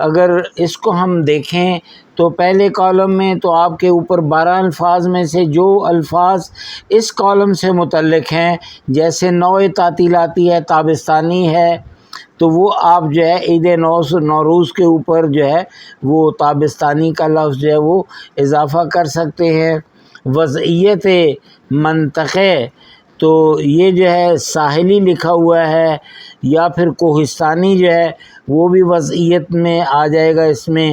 اگر اس کو ہم دیکھیں تو پہلے کالم میں تو آپ کے اوپر 12 الفاظ میں سے جو الفاظ اس کالم سے متعلق ہیں، جیسے نوع تعطیلاتی ہے، تابستانی ہے، تو وہ آپ جو ہے عید نوروز کے اوپر جو ہے وہ تابستانی کا لفظ جو ہے وہ اضافہ کر سکتے ہیں۔ وضعیت منطقے، تو یہ جو ہے ساحلی لکھا ہوا ہے، یا پھر کوہستانی جو ہے وہ بھی وضعیت میں آ جائے گا۔ اس میں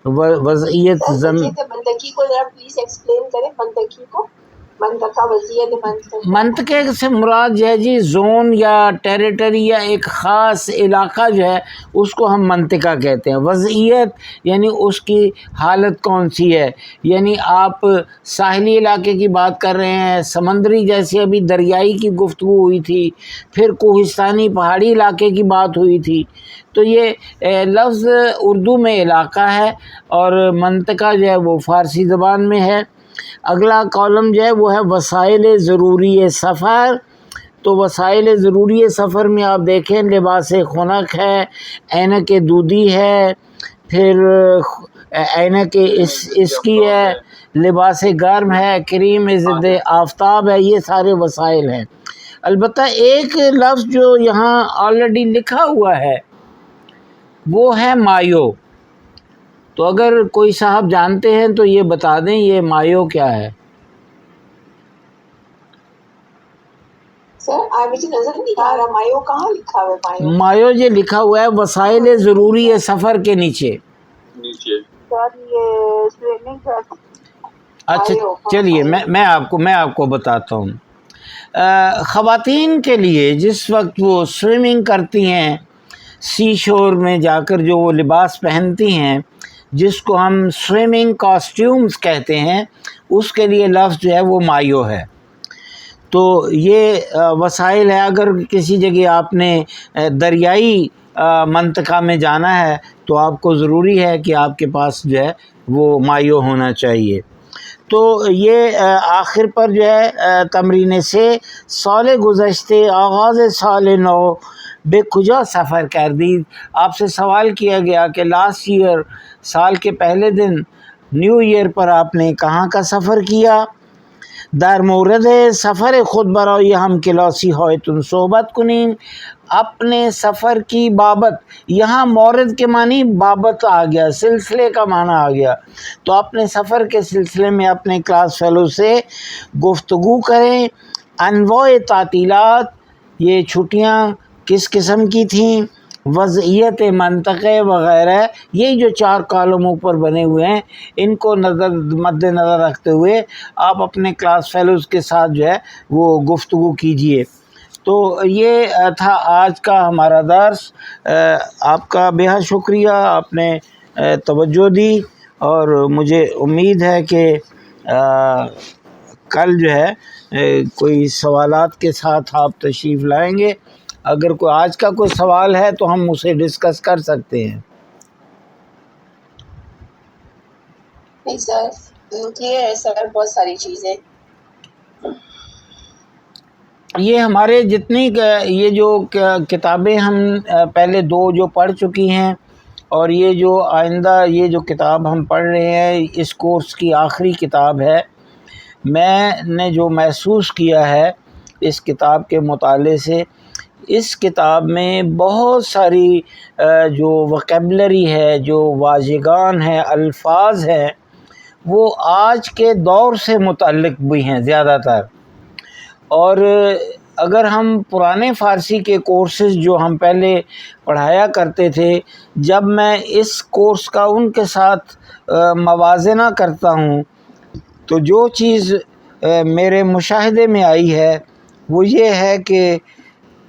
وضعیت منطقی کو ذرا پلیز ایکسپلین کریں، منطقی کو منطقہ وضعیت منطقے سے مراد جو ہے جی زون یا ٹیریٹری یا ایک خاص علاقہ جو ہے اس کو ہم منطقہ کہتے ہیں. وضعیت یعنی اس کی حالت کون سی ہے، یعنی آپ ساحلی علاقے کی بات کر رہے ہیں، سمندری جیسے ابھی دریائی کی گفتگو ہوئی تھی، پھر کوہستانی پہاڑی علاقے کی بات ہوئی تھی. تو یہ لفظ اردو میں علاقہ ہے اور منطقہ جو ہے وہ فارسی زبان میں ہے. اگلا کالم جو ہے وہ ہے وسائل ضروری سفر. تو وسائل ضروری سفر میں آپ دیکھیں لباس خنک ہے، اینک دودی ہے، پھر اینک اس کی ہے، لباس گرم ہے، کریم ضد آفتاب ہے، یہ سارے وسائل ہیں. البتہ ایک لفظ جو یہاں آلریڈی لکھا ہوا ہے وہ ہے مایو. تو اگر کوئی صاحب جانتے ہیں تو یہ بتا دیں یہ مایو کیا ہے. سر مجھے نظر نہیں آ رہا مایو کہاں لکھا ہوا ہے. مایو یہ لکھا ہوا ہے وسائل ضروری سفر کے نیچے. سر یہ سوئمنگ. اچھا چلیے میں آپ کو بتاتا ہوں. خواتین کے لیے جس وقت وہ سوئمنگ کرتی ہیں سی شور میں جا کر جو وہ لباس پہنتی ہیں جس کو ہم سوئمنگ کاسٹیومز کہتے ہیں، اس کے لیے لفظ جو ہے وہ مایو ہے. تو یہ وسائل ہے. اگر کسی جگہ آپ نے دریائی منطقہ میں جانا ہے تو آپ کو ضروری ہے کہ آپ کے پاس جو ہے وہ مایو ہونا چاہیے. تو یہ آخر پر جو ہے تمرین سے سال گزشتے آغاز سال نو بے کجا سفر کردید. آپ سے سوال کیا گیا کہ لاسٹ ایئر سال کے پہلے دن نیو ایئر پر آپ نے کہاں کا سفر کیا. در مورد سفر خود برای ہم کلاسی ہایتون صحبت کنیم. اپنے سفر کی بابت، یہاں مورد کے معنی بابت آ گیا، سلسلے کا معنی آ گیا. تو اپنے سفر کے سلسلے میں اپنے کلاس فیلو سے گفتگو کریں. انواع تعطیلات، یہ چھٹیاں کس قسم کی تھیں، وضعیت منطقے وغیرہ، یہ جو 4 کالموں پر بنے ہوئے ہیں ان کو مد نظر رکھتے ہوئے آپ اپنے کلاس فیلوز کے ساتھ جو ہے وہ گفتگو کیجئے. تو یہ تھا آج کا ہمارا درس. آپ کا بے حد شکریہ، آپ نے توجہ دی اور مجھے امید ہے کہ کل جو ہے کوئی سوالات کے ساتھ آپ تشریف لائیں گے. اگر کوئی آج کا کوئی سوال ہے تو ہم اسے ڈسکس کر سکتے ہیں. نہیں سر کلیئر ہے سر، بہت ساری چیزیں. یہ ہمارے جتنی یہ جو کتابیں ہم پہلے 2 جو پڑھ چکی ہیں اور یہ جو آئندہ یہ جو کتاب ہم پڑھ رہے ہیں اس کورس کی آخری کتاب ہے. میں نے جو محسوس کیا ہے اس کتاب کے مطالعے سے، اس کتاب میں بہت ساری جو وکیبلری ہے، جو واژگان ہیں، الفاظ ہیں، وہ آج کے دور سے متعلق بھی ہیں زیادہ تر. اور اگر ہم پرانے فارسی کے کورسز جو ہم پہلے پڑھایا کرتے تھے، جب میں اس کورس کا ان کے ساتھ موازنہ کرتا ہوں تو جو چیز میرے مشاہدے میں آئی ہے وہ یہ ہے کہ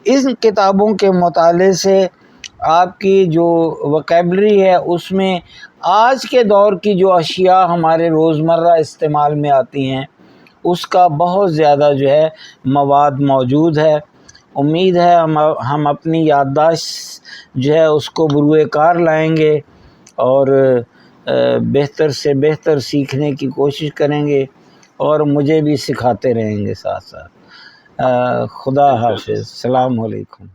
ان کتابوں کے مطالعے سے آپ کی جو وکیبلری ہے اس میں آج کے دور کی جو اشیاء ہمارے روزمرہ استعمال میں آتی ہیں اس کا بہت زیادہ جو ہے مواد موجود ہے. امید ہے ہم اپنی یادداشت جو ہے اس کو بروئے کار لائیں گے اور بہتر سے بہتر سیکھنے کی کوشش کریں گے اور مجھے بھی سکھاتے رہیں گے ساتھ ساتھ. خدا حافظ. السلام علیکم.